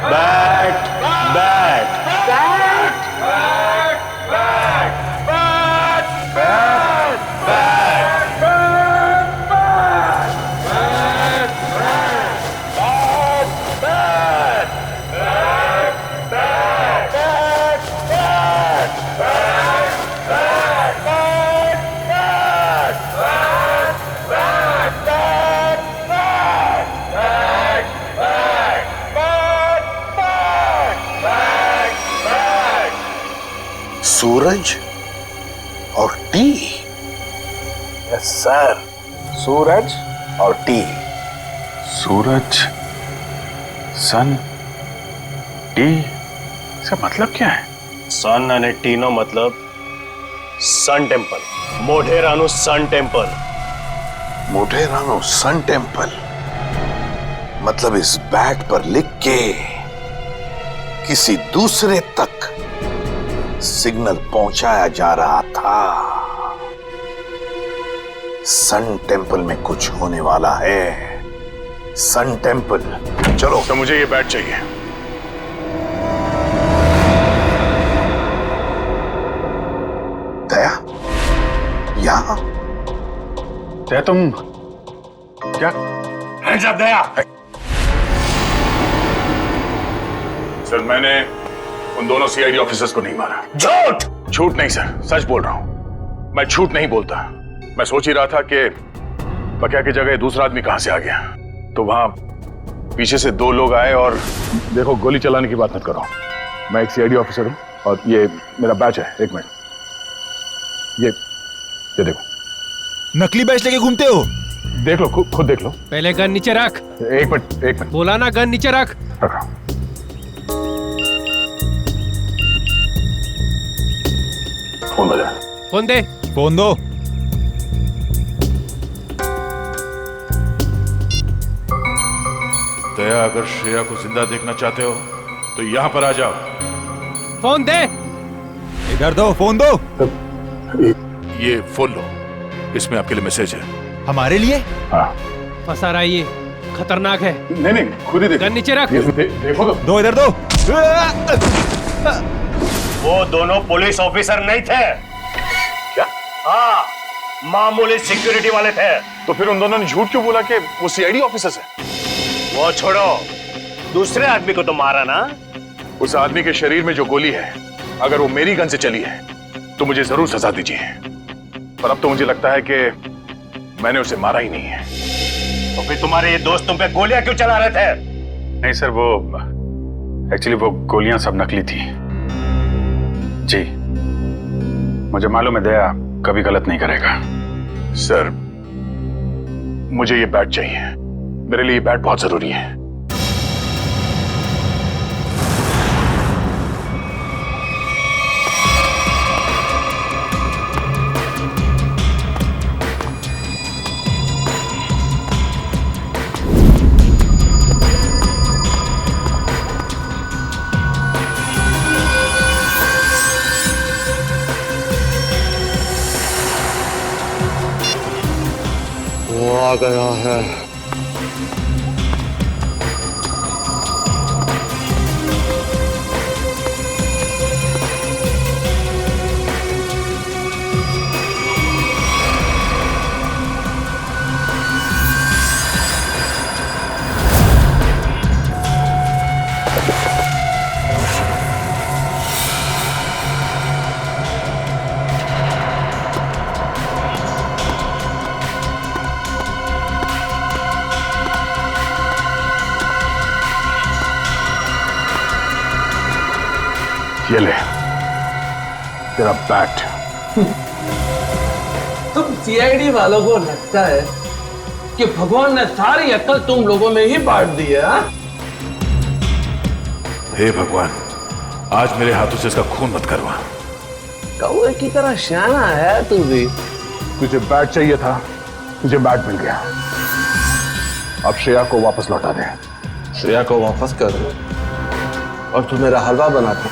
bat bat bat सूरज और टी। यस सर, सूरज और टी। सूरज, सन, टी, इसका मतलब क्या है? सन અને ટીનો મતલબ સન ટેમ્પલ, મોઢેરાનું સન ટેમ્પલ। मोढेरानो सन टेम्पल मतलब इस बैट पर लिख के किसी दूसरे तक सिग्नल पहुंचाया जा रहा था। सन टेम्पल में कुछ होने वाला है। Sun temple. चलो। तो मुझे ये बैट चाहिए। दया, यहां दया तुम क्या? जब दया सर, मैंने उन दोनों सीआईडी ऑफिसर्स को नहीं मारा। झूठ। झूठ नहीं सर, सच बोल रहा हूं। मैं झूठ नहीं बोलता। मैं सोच ही रहा था कि पकिया की जगह दूसरा आदमी कहां से आ गया, तो वहां पीछे से दो लोग आए और देखो, गोली चलाने की बात मत करो। मैं एक सीआईडी ऑफिसर हूं और ये मेरा बैच है। एक मिनट, ये देखो। नकली बैच लेके घूमते हो? देख लो, खुद देख लो। पहले गन नीचे रख। एक मिनट। बोला ना, गन नीचे रख। रखा। फोन बजा। फोन दे। फोन दो। दया, अगर श्रेया को जिंदा देखना चाहते हो तो यहां पर आ जाओ। फोन दे। इधर दो, फोन दो। ये फोन लो, इसमें आपके लिए मैसेज है। हमारे लिए? हाँ। फंसा रहा है ये, खतरनाक है। नहीं, खुद ही देखो। गन नीचे रख। देखो तो। दो, इधर दो। वो दोनों पुलिस ऑफिसर नहीं थे। क्या? हाँ, मामूली सिक्योरिटी वाले थे। तो फिर उन दोनों ने झूठ क्यों बोला कि वो सीआईडी ऑफिसर्स है? वो छोड़ो, दूसरे आदमी को तो मारा ना। उस आदमी के शरीर में जो गोली है, अगर वो मेरी गन से चली है तो मुझे जरूर सजा दीजिए। पर अब तो मुझे लगता है कि मैंने उसे मारा ही नहीं है। तो फिर तुम्हारे ये दोस्त तुम पे गोलियां क्यों चला रहे थे? नहीं सर, वो एक्चुअली वो गोलियां सब नकली थी जी। मुझे मालूम है दया कभी गलत नहीं करेगा। सर, मुझे ये बैट चाहिए। मेरे लिए ये बैट बहुत जरूरी है। वो आ गया है। ये ले। तेरा बैट। तुम सीआईडी वालों को लगता है कि भगवान ने सारी अक्ल तुम लोगों में ही बांट दी है? हे भगवान, आज मेरे हाथों से इसका खून मत करवा। कौवे की तरह शाना है तू भी। तुझे बैट चाहिए था, तुझे बैट मिल गया। अब श्रेया को वापस लौटा दे। श्रेया को वापस कर दो और तू मेरा हलवा बना दो।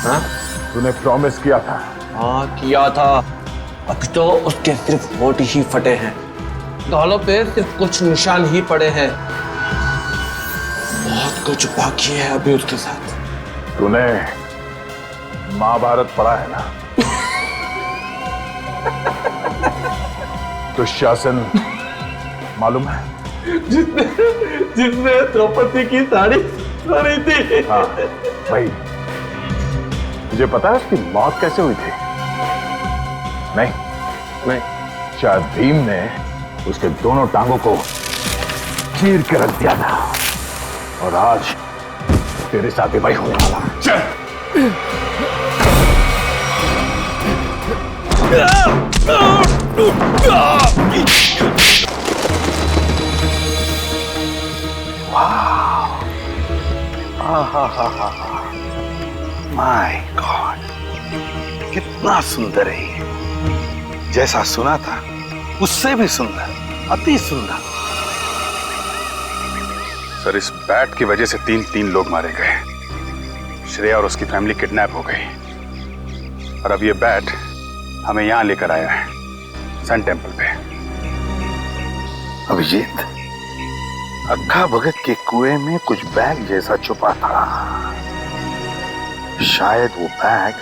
हाँ? तूने प्रॉमिस किया था। हाँ किया था। अब तो उसके सिर्फ होठ ही फटे हैं, गालों पे सिर्फ कुछ निशान ही पड़े हैं। बहुत कुछ बाकी है अभी उसके साथ। तूने महाभारत पढ़ा है ना? दुशासन मालूम है? जिसने द्रौपदी की साड़ी पहनी थी। हाँ भाई, तुझे पता है उसकी मौत कैसे हुई थी? नहीं, शायद भीम ने उसके दोनों टांगों को चीर के रख दिया था और आज तेरे साथ भी भाई होने वाला। माय गॉड, कितना सुंदर है ये। जैसा सुना था उससे भी सुंदर, अति सुंदर। सर, इस बैट की वजह से तीन लोग मारे गए। श्रेया और उसकी फैमिली किडनैप हो गई और अब ये बैट हमें यहां लेकर आया है, सन टेम्पल पे। अभिजीत, अक्खा भगत के कुएं में कुछ बैग जैसा छुपा था। शायद वो बैग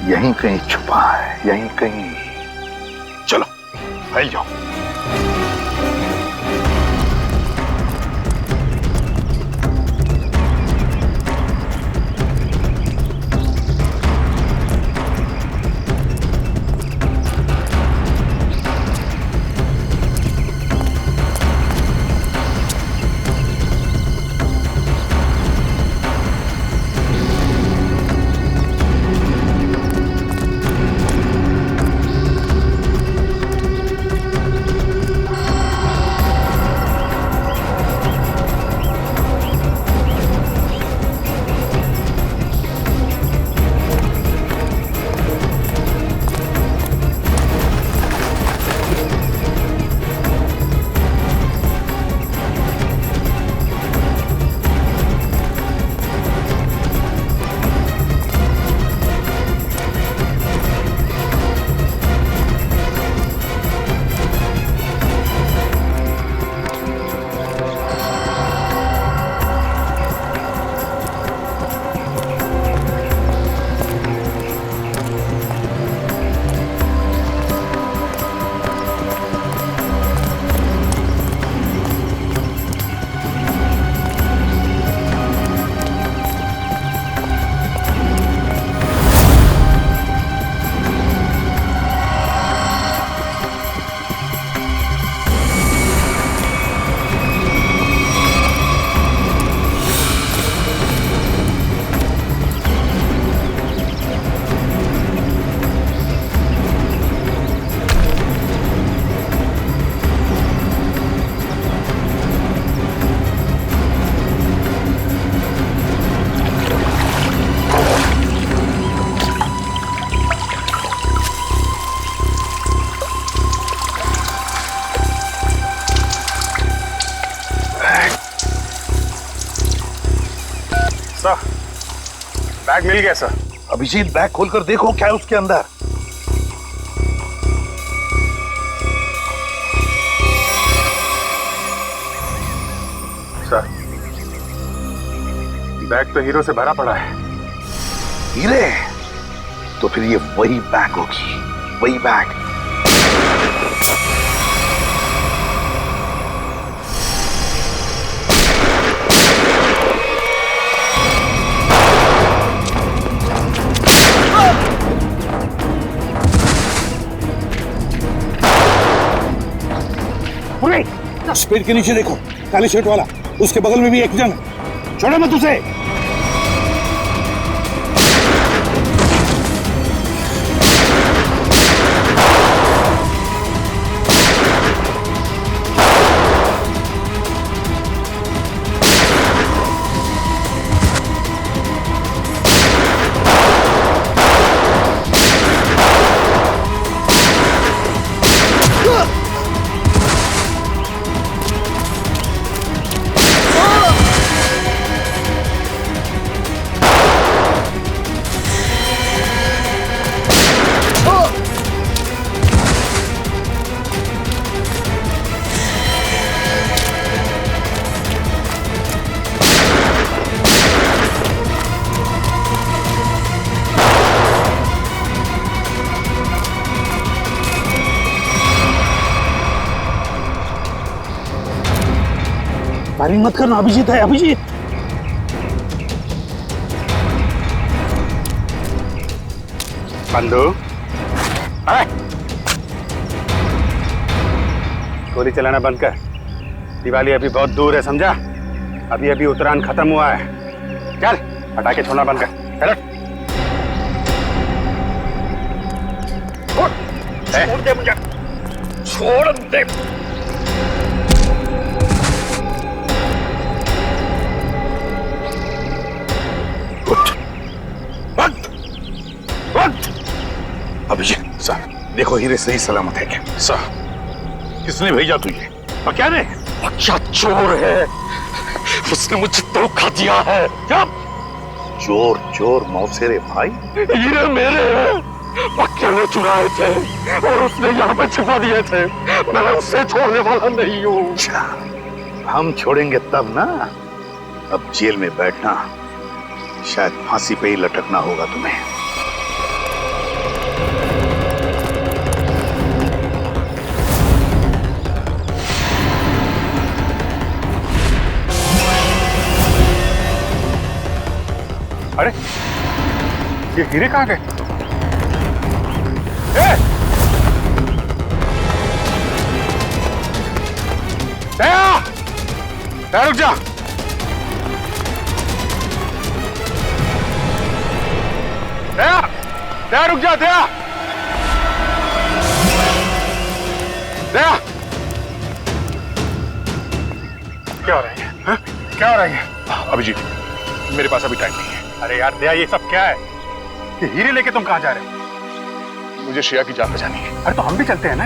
यहीं कहीं छुपा है, यहीं कहीं। चलो फैल जाओ। बैग मिल गया सर। अभिजीत, बैग खोलकर देखो क्या है उसके अंदर। सर, बैग तो हीरो से भरा पड़ा है। हीरे? तो फिर ये वही बैग होगी, वही बैग। उस पेड़ के नीचे देखो, काली शर्ट वाला, उसके बगल में भी एक जन। छोड़ो मत उसे। फायरिंग मत करना, अभिजीत है, अभिजीत। बंधु, गोली चलाना बंद कर। दिवाली अभी बहुत दूर है, समझा? अभी अभी उत्तरायण खत्म हुआ है। चल, पटाखे छोड़ना बंद कर। चल। छोड़ दे मुझे, छोड़ दे। अभिजीत साहब, देखो हीरे सही सलामत है क्या? साहब, किसने भेजा तुझे? और क्या ने? अच्छा चोर है, उसने मुझे धोखा दिया है। क्या? चोर चोर मौसेरे भाई? हीरे मेरे हैं, पक्के ने चुराए थे और उसने यहाँ पे छिपा दिए थे। मैं उससे छोड़ने वाला नहीं हूँ। हम छोड़ेंगे तब ना। अब जेल में बैठना, शायद फांसी पे ही लटकना होगा तुम्हें। अरे, ये हीरे कहाँ गए? दया! दया रुक जा! दया! दया रुक जा, दया! दया! क्या हो रहा है? हाँ? क्या हो रहा है? अभिजीत, मेरे पास अभी टाइम नहीं है। अरे यार दया, ये सब क्या है? ये हीरे लेके तुम कहाँ जा रहे हो? मुझे श्रेया की जान बचानी है। अरे तो हम भी चलते हैं ना।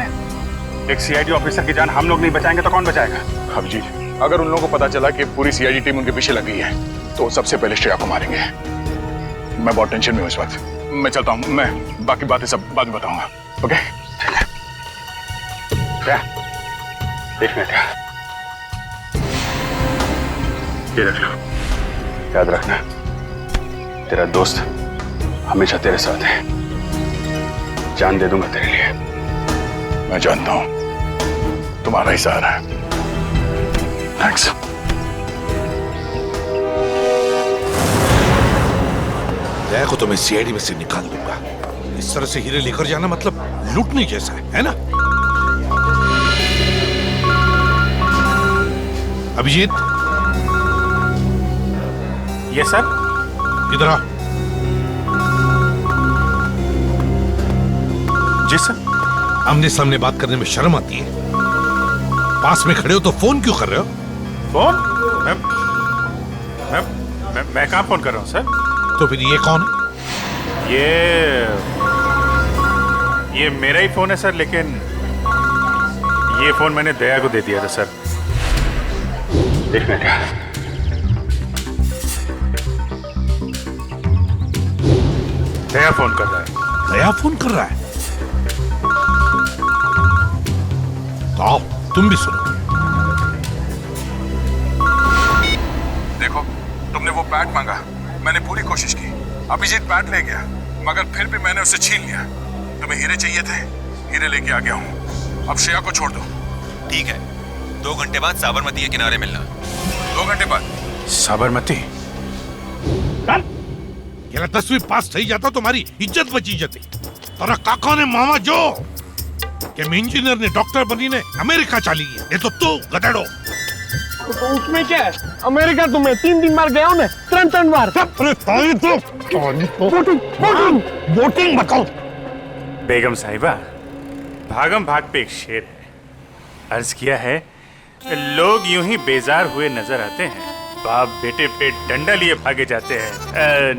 एक सीआईडी ऑफिसर की जान हम लोग नहीं बचाएंगे तो कौन बचाएगा? अभिजीत, अगर उन लोगों को पता चला कि पूरी सीआईडी टीम उनके पीछे लगी है तो सबसे पहले श्रेया को मारेंगे। मैं बहुत टेंशन में हूँ इस वक्त। मैं चलता हूँ, मैं बाकी बातें सब बाद में बताऊंगा। ओके? एक मिनट, ये रख लो, याद रखना तेरा दोस्त हमेशा तेरे साथ है। जान दे दूंगा तेरे लिए। मैं जानता हूं तुम्हारा ही सहारा है। थैंक्स। दया को तो मैं सीआईडी में से निकाल दूंगा। इस तरह से हीरे लेकर जाना मतलब लूटने जैसा है ना? अभिजीत, ये सर, इधर आ। जी सर। आमने सामने बात करने में शर्म आती है? पास में खड़े हो तो फोन क्यों कर रहे हो? फोन? मैं कहाँ फोन कर रहा हूँ सर? तो फिर ये कौन है? ये मेरा ही फोन है सर, लेकिन ये फोन मैंने दया को दे दिया था सर। एक मिनट, दया फोन कर रहा है। दया फोन कर रहा है? तो आओ तुम भी सुनो। देखो, तुमने वो बैट मांगा, मैंने पूरी कोशिश की। अभिजीत बैट ले गया, मगर फिर भी मैंने उसे छीन लिया। तुम्हें हीरे चाहिए थे, हीरे लेके आ गया हूँ। अब श्रेया को छोड़ दो। ठीक है, 2 घंटे बाद साबरमती के किनारे मिलना। 2 घंटे बाद? साबरमती? ये 10वीं पास थी जाता तुम्हारी इज्जत बची जाती। तोरा काका ने मामा जो कि इंजीनियर ने डॉक्टर बनी ने अमेरिका चली गई। ये तो तू गधेड़ो। तो उसमें क्या है? अमेरिका तुम्हें 3 बार गया हूं मैं, 3 बार। वोटिंग बताओ। बेगम साहिबा, भागम भाग पे एक शेर है। अर्ज किया है, लोग यूं ही बेजार हुए नजर आते हैं, बाप बेटे पे डंडा लिए भागे जाते हैं।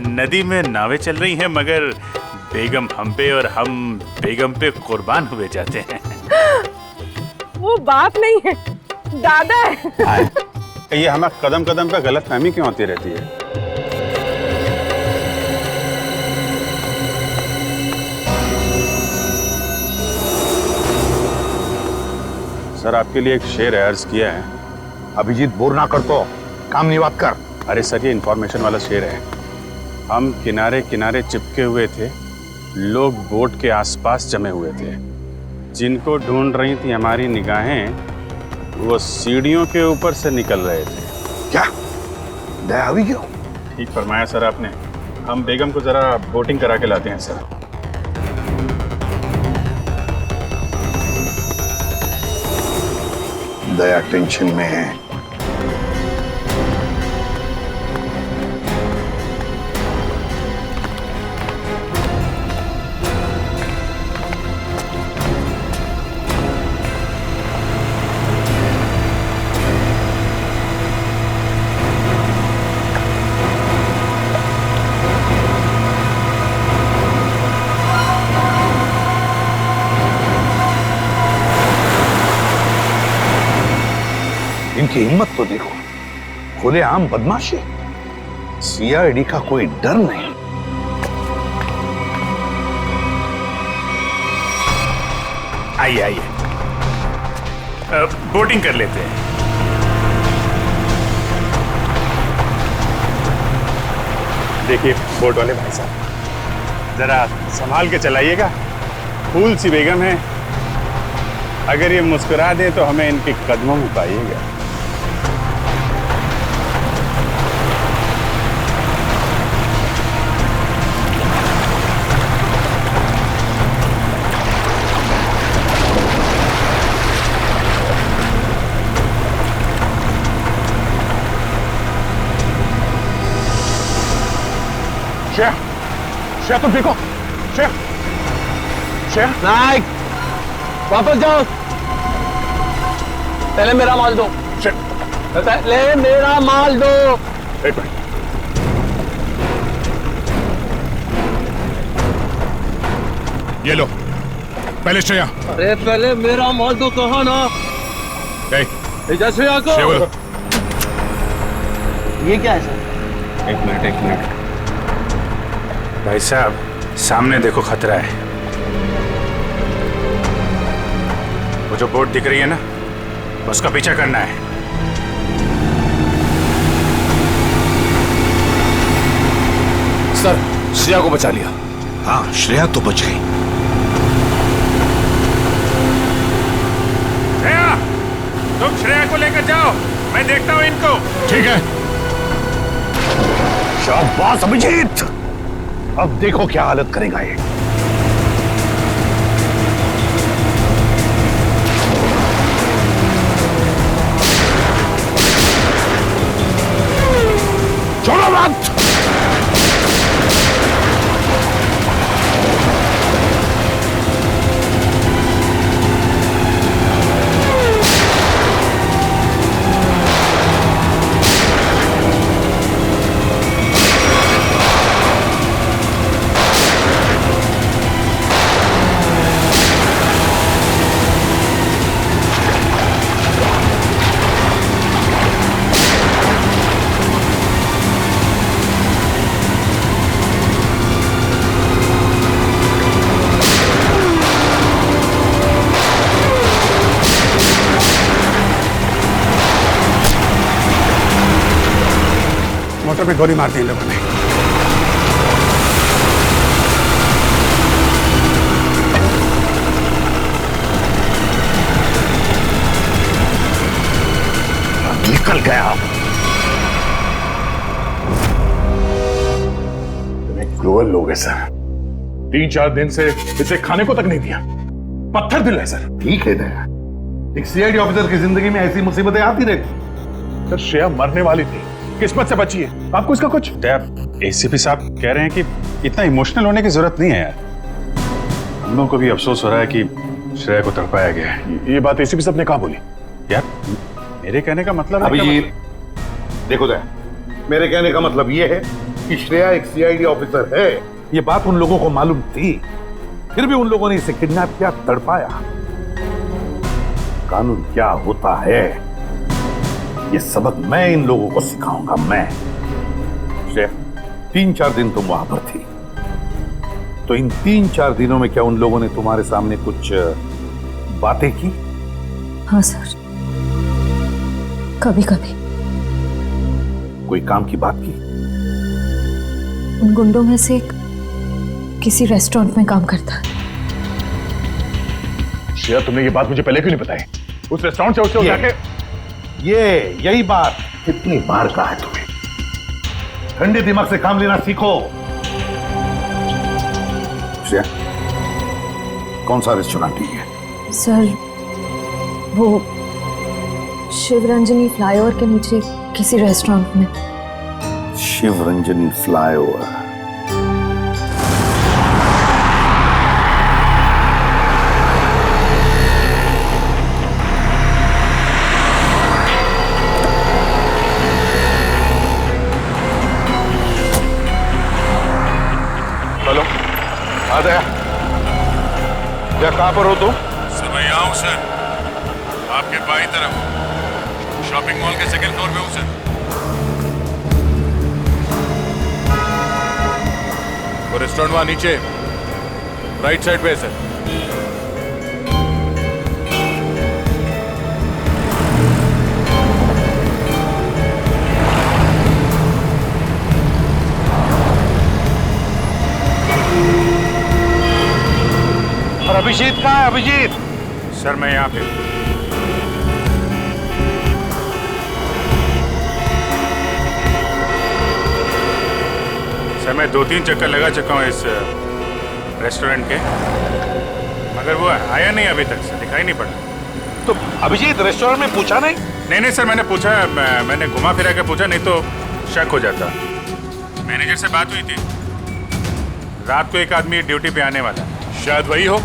नदी में नावें चल रही हैं, मगर बेगम हम पे और हम बेगम पे कुर्बान हुए जाते हैं। वो बाप नहीं है, दादा है। ये हमारे कदम कदम पे गलतफहमी क्यों होती रहती है? सर, आपके लिए एक शेर है, अर्ज किया है। अभिजीत, बोर ना कर तो काम नहीं बात कर। अरे सर, ये इन्फॉर्मेशन वाला शेर है। हम किनारे किनारे चिपके हुए थे, लोग बोट के आसपास जमे हुए थे। जिनको ढूंढ रही थी हमारी निगाहें, वो सीढ़ियों के ऊपर से निकल रहे थे। क्या दया हुई क्यों? ठीक फरमाया सर आपने। हम बेगम को जरा बोटिंग करा के लाते हैं सर। दया टेंशन में है। इनकी हिम्मत तो देखो, खुलेआम बदमाशी। सीआईडी का कोई डर नहीं। आइए आइए, बोटिंग कर लेते हैं। देखिए बोट वाले भाई साहब, जरा संभाल के चलाइएगा। फूल सी बेगम है, अगर ये मुस्कुरा दे तो हमें इनके कदमों में पाइएगा। श्रेया, श्रेया तुम ठीक हो? श्रेया, श्रेया, नाइक, वापस जाओ। पहले मेरा माल दो। पहले मेरा माल दो। एक मिनट। ये लो, पहले श्रेया। अरे पहले मेरा माल दो, कहा ना। श्रेया को। ये क्या है सर? एक मिनट भाई साहब, सामने देखो खतरा है। वो जो बोट दिख रही है ना, उसका पीछा करना है। सर, श्रेया को बचा लिया। हाँ, श्रेया तो बच गई। श्रेया, तुम श्रेया को लेकर जाओ, मैं देखता हूं इनको। ठीक है। शाबाश अभिजीत, अब देखो क्या हालत करेगा ये। छोड़ो मत। मोटर पे गोली मार दी इन लोगों ने। निकल गया। क्रूअल लोग हैं सर। 3-4 दिन से इसे खाने को तक नहीं दिया। पत्थर दिल है सर। ठीक है दया, एक सीआईडी ऑफिसर की जिंदगी में ऐसी मुसीबतें आती रहती। सर श्रेया मरने वाली थी, किस्मत से बची है। आपको इसका कुछ? एसीपी साहब कह रहे हैं कि इतना इमोशनल होने की जरूरत नहीं है यार। हम लोगों को भी अफसोस हो रहा है कि श्रेया को तड़पाया गया है। ये बात एसीपी साहब ने कहा बोली? यार मेरे कहने का मतलब अभिजीत, देखो दया, मेरे कहने का मतलब ये है कि श्रेया एक सीआईडी ऑफिसर है। ये बात उन लोगों को मालूम थी, फिर भी उन लोगों ने इसे किडनैप किया, तड़पाया। कानून क्या होता है, ये सबक मैं इन लोगों को सिखाऊंगा। मैं श्रेया, 3-4 दिन तुम वहां पर थी, तो इन 3-4 दिनों में क्या उन लोगों ने तुम्हारे सामने कुछ बातें की? हाँ सर, कभी कभी। कोई काम की बात की? उन गुंडों में से एक किसी रेस्टोरेंट में काम करता है। श्रेया, तुमने ये बात मुझे पहले क्यों नहीं बताई? उस रेस्टोरेंट से उससे जाके यही बात कितनी बार कहा है तुम्हें, ठंडे दिमाग से काम लेना सीखो। श्रेया, कौन सा रेस्टोरेंट है? सर वो शिवरंजनी फ्लाईओवर के नीचे किसी रेस्टोरेंट में। शिवरंजनी फ्लाईओवर। हेलो, आ गया क्या? कहां पर हो तुम? सर मैं यहाँ हूँ सर, आपके बाईं तरफ शॉपिंग मॉल के सेकंड फ्लोर पे हूँ सर। वो रेस्टोरेंट वहां नीचे राइट साइड पे है सर। और अभिजीत कहाँ है? अभिजीत सर मैं यहाँ पे। सर मैं 2-3 चक्कर लगा चुका हूँ इस रेस्टोरेंट के, मगर वो आया नहीं अभी तक सर, दिखाई नहीं पड़ा। तो अभिजीत रेस्टोरेंट में पूछा नहीं? नहीं सर, मैंने पूछा, मैंने घुमा फिरा के पूछा, नहीं तो शक हो जाता। मैनेजर से बात हुई थी, रात को एक आदमी ड्यूटी पे आने वाला, शायद वही हो।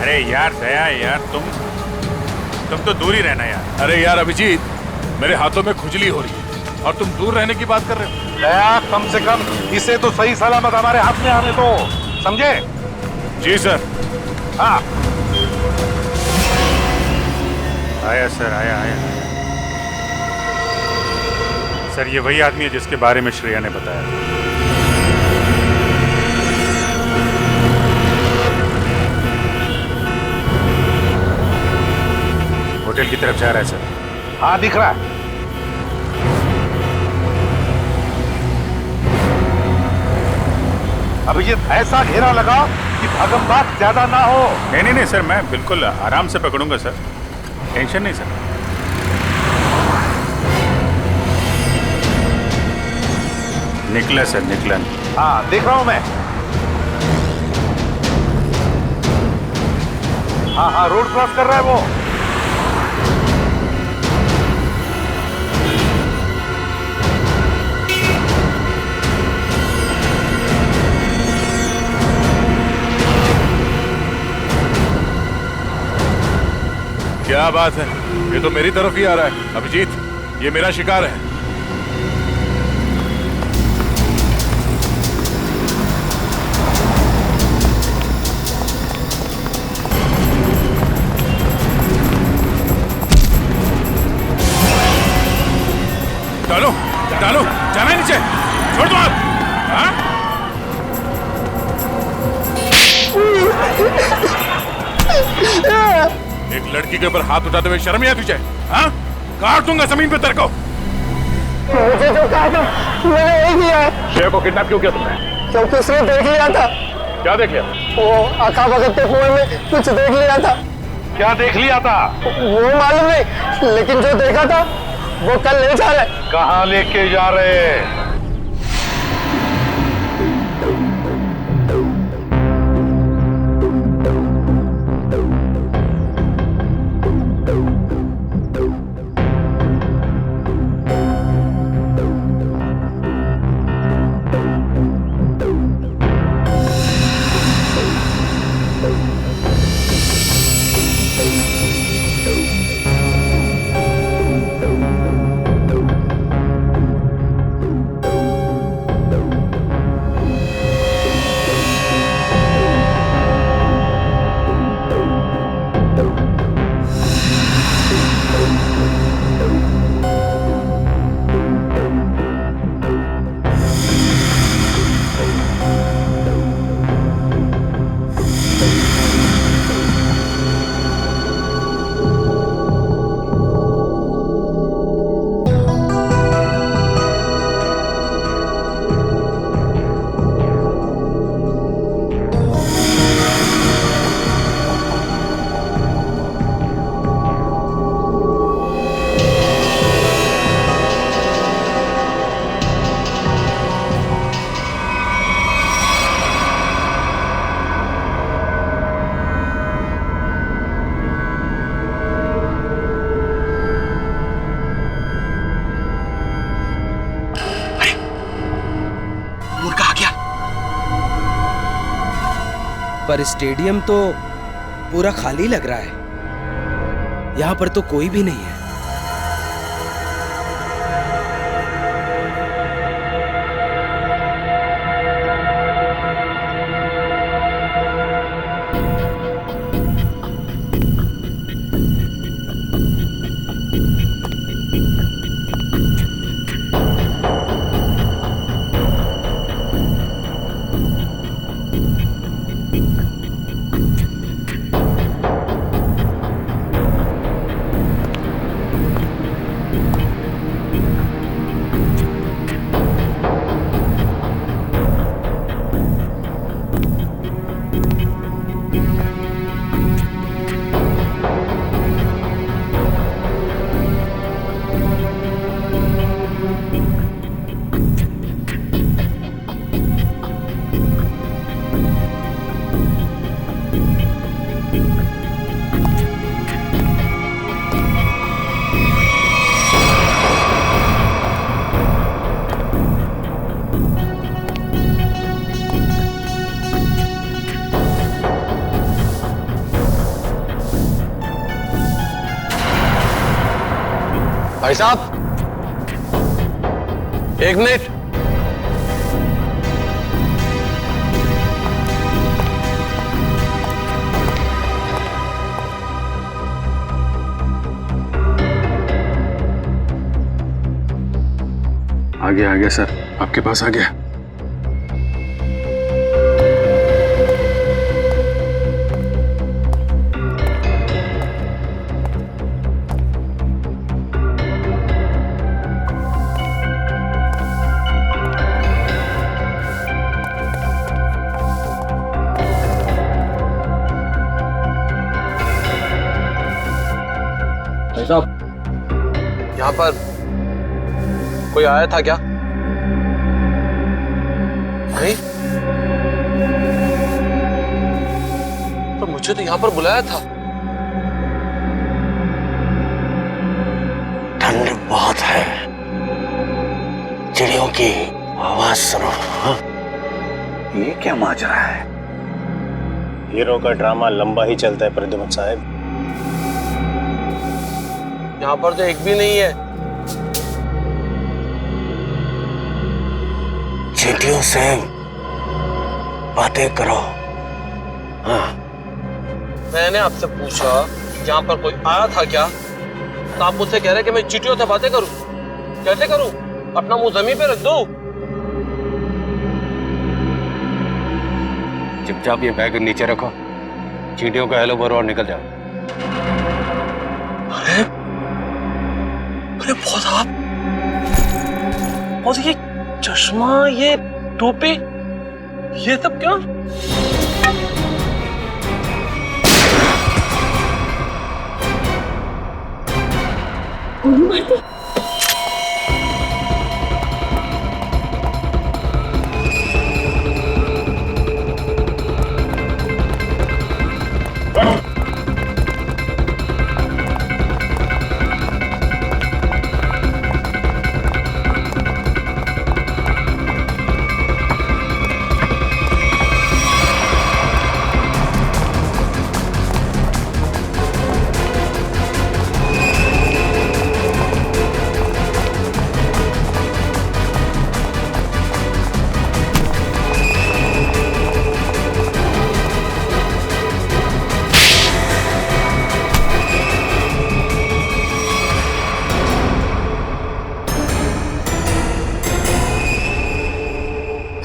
अरे यार दया यार, तुम तो दूर ही रहना यार। अरे यार अभिजीत, मेरे हाथों में खुजली हो रही है और तुम दूर रहने की बात कर रहे हो। दया, कम से कम इसे तो सही सलामत हमारे हाथ में आने दो, समझे? जी सर। हाँ आया सर, आया। सर ये वही आदमी है जिसके बारे में श्रेया ने बताया। होटल की तरफ जा रहा है सर। हाँ दिख रहा है। अभिजीत ऐसा घेरा लगा कि भागम-भाग ज्यादा ना हो। नहीं सर, मैं बिल्कुल आराम से पकड़ूंगा सर, टेंशन नहीं सर। निकला सर, निकला। हाँ देख रहा हूं मैं। हाँ रोड क्रॉस कर रहा है वो। क्या बात है, ये तो मेरी तरफ ही आ रहा है। अभिजीत, ये मेरा शिकार है। डालो, जाना है नीचे, छोड़ दो आप। हाँ? एक लड़की के ऊपर हाथ उठाते हुए शर्म नहीं आती तुझे? हाँ? काट दूंगा जमीन पे तेरे को। मुझे जो कहा था मैंने वही किया है। शेर को किडनैप क्यों किया तुमने? क्योंकि उसने देख लिया था। क्या देख लिया? वो आका भगत के फोन में कुछ देख लिया था। क्या देख लिया था? वो मालूम नहीं, लेकिन जो देखा था वो कल ले जा रहे। कहाँ लेके जा रहे? पर स्टेडियम तो पूरा खाली लग रहा है। यहाँ पर तो कोई भी नहीं है। भाई साहब, एक मिनट। आ गया सर, आपके पास आ गया। भाई साहब, यहाँ पर कोई आया था क्या? नहीं, पर मुझे तो यहाँ पर बुलाया था। ठंड बहुत है, चिड़ियों की आवाज सुनो। ये क्या माजरा है? हीरो का ड्रामा लंबा ही चलता है प्रद्युमन साहब। यहाँ पर तो एक भी नहीं है। चींटियों से बातें करो। हाँ। मैंने आपसे पूछा यहाँ पर कोई आया था क्या, तो आप मुझसे कह रहे कि मैं चींटियों से बातें करूं। कैसे करूं? अपना मुंह जमीन पे रख दो। चुपचाप ये बैग नीचे रखो, चींटियों का हेलो बोलो और निकल जाओ। अरे अरे बहुत आप, और ये चश्मा, ये टोपी, ये सब क्या?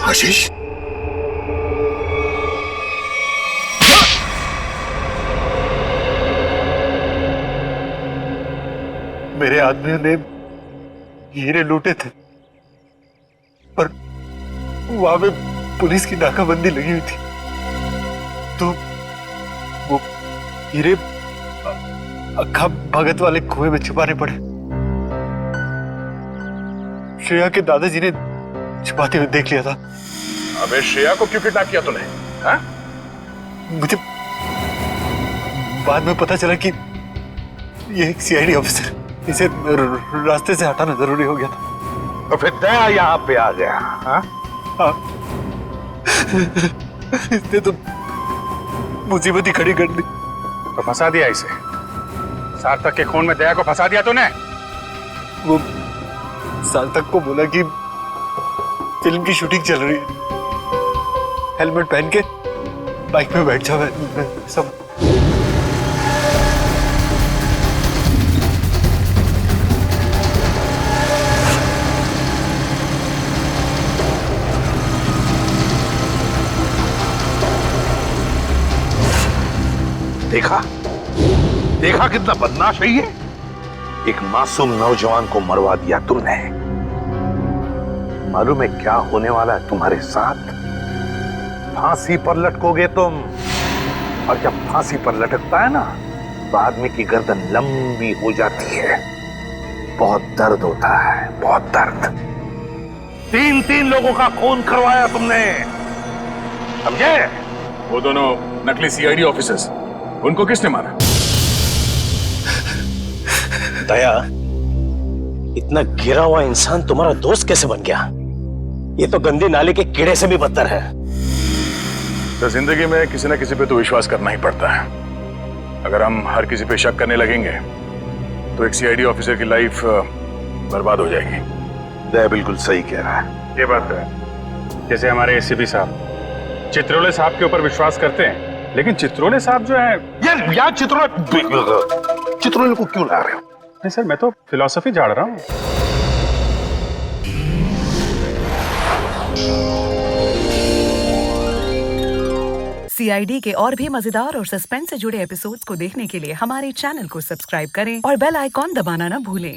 आशीष, मेरे आदमियों ने हीरे लूटे थे, पर वहां पे पुलिस की नाकाबंदी लगी हुई थी, तो वो हीरे अक्खा भगत वाले कुएं में छुपाने पड़े। श्रेया के दादाजी ने छुपाते हुए देख लिया था। अबे श्रेया को क्यों किडनैप किया तूने? हाँ? मुझे बाद में पता चला कि ये एक सीआईडी ऑफिसर, इसे रास्ते से हटाना जरूरी हो गया था। तो फिर दया यहाँ पे आ गया। हाँ? इसने तो मुसीबत ही खड़ी कर दी। तो फंसा दिया इसे। सार्थक के खून में दया को फंसा दिया तूने। वो सार्थक को बोला कि फिल्म की शूटिंग चल रही है, हेलमेट पहन के बाइक में बैठ जाओ। सब देखा देखा कितना बदमाश है ये। एक मासूम नौजवान को मरवा दिया तुमने। मालूम है क्या होने वाला है तुम्हारे साथ? फांसी पर लटकोगे तुम। और जब फांसी पर लटकता है ना तो आदमी की गर्दन लंबी हो जाती है। बहुत दर्द होता है, बहुत दर्द। 3 लोगों का खून करवाया तुमने, समझे? वो दोनों नकली सीआईडी ऑफिसर्स, उनको किसने मारा? दया, इतना गिरा हुआ इंसान तुम्हारा दोस्त कैसे बन गया? ये तो गंदी नाली के कीड़े से भी बदतर है। तो जिंदगी में किसी न किसी पे तो विश्वास करना ही पड़ता है। अगर हम हर किसी पे शक करने लगेंगे तो एक सीआईडी ऑफिसर की लाइफ बर्बाद हो जाएगी। दया बिल्कुल सही कह रहा है। ये बात है। जैसे हमारे एसीपी साहब चित्रोले साहब के ऊपर विश्वास करते हैं, लेकिन चित्रोले साहब जो है यार चित्रोले को क्यों ला रहे हो? नहीं सर, मैं तो फिलॉसफी झाड़ रहा हूँ। सीआईडी के और भी मजेदार और सस्पेंस से जुड़े एपिसोड्स को देखने के लिए हमारे चैनल को सब्सक्राइब करें और बेल आइकॉन दबाना ना भूलें।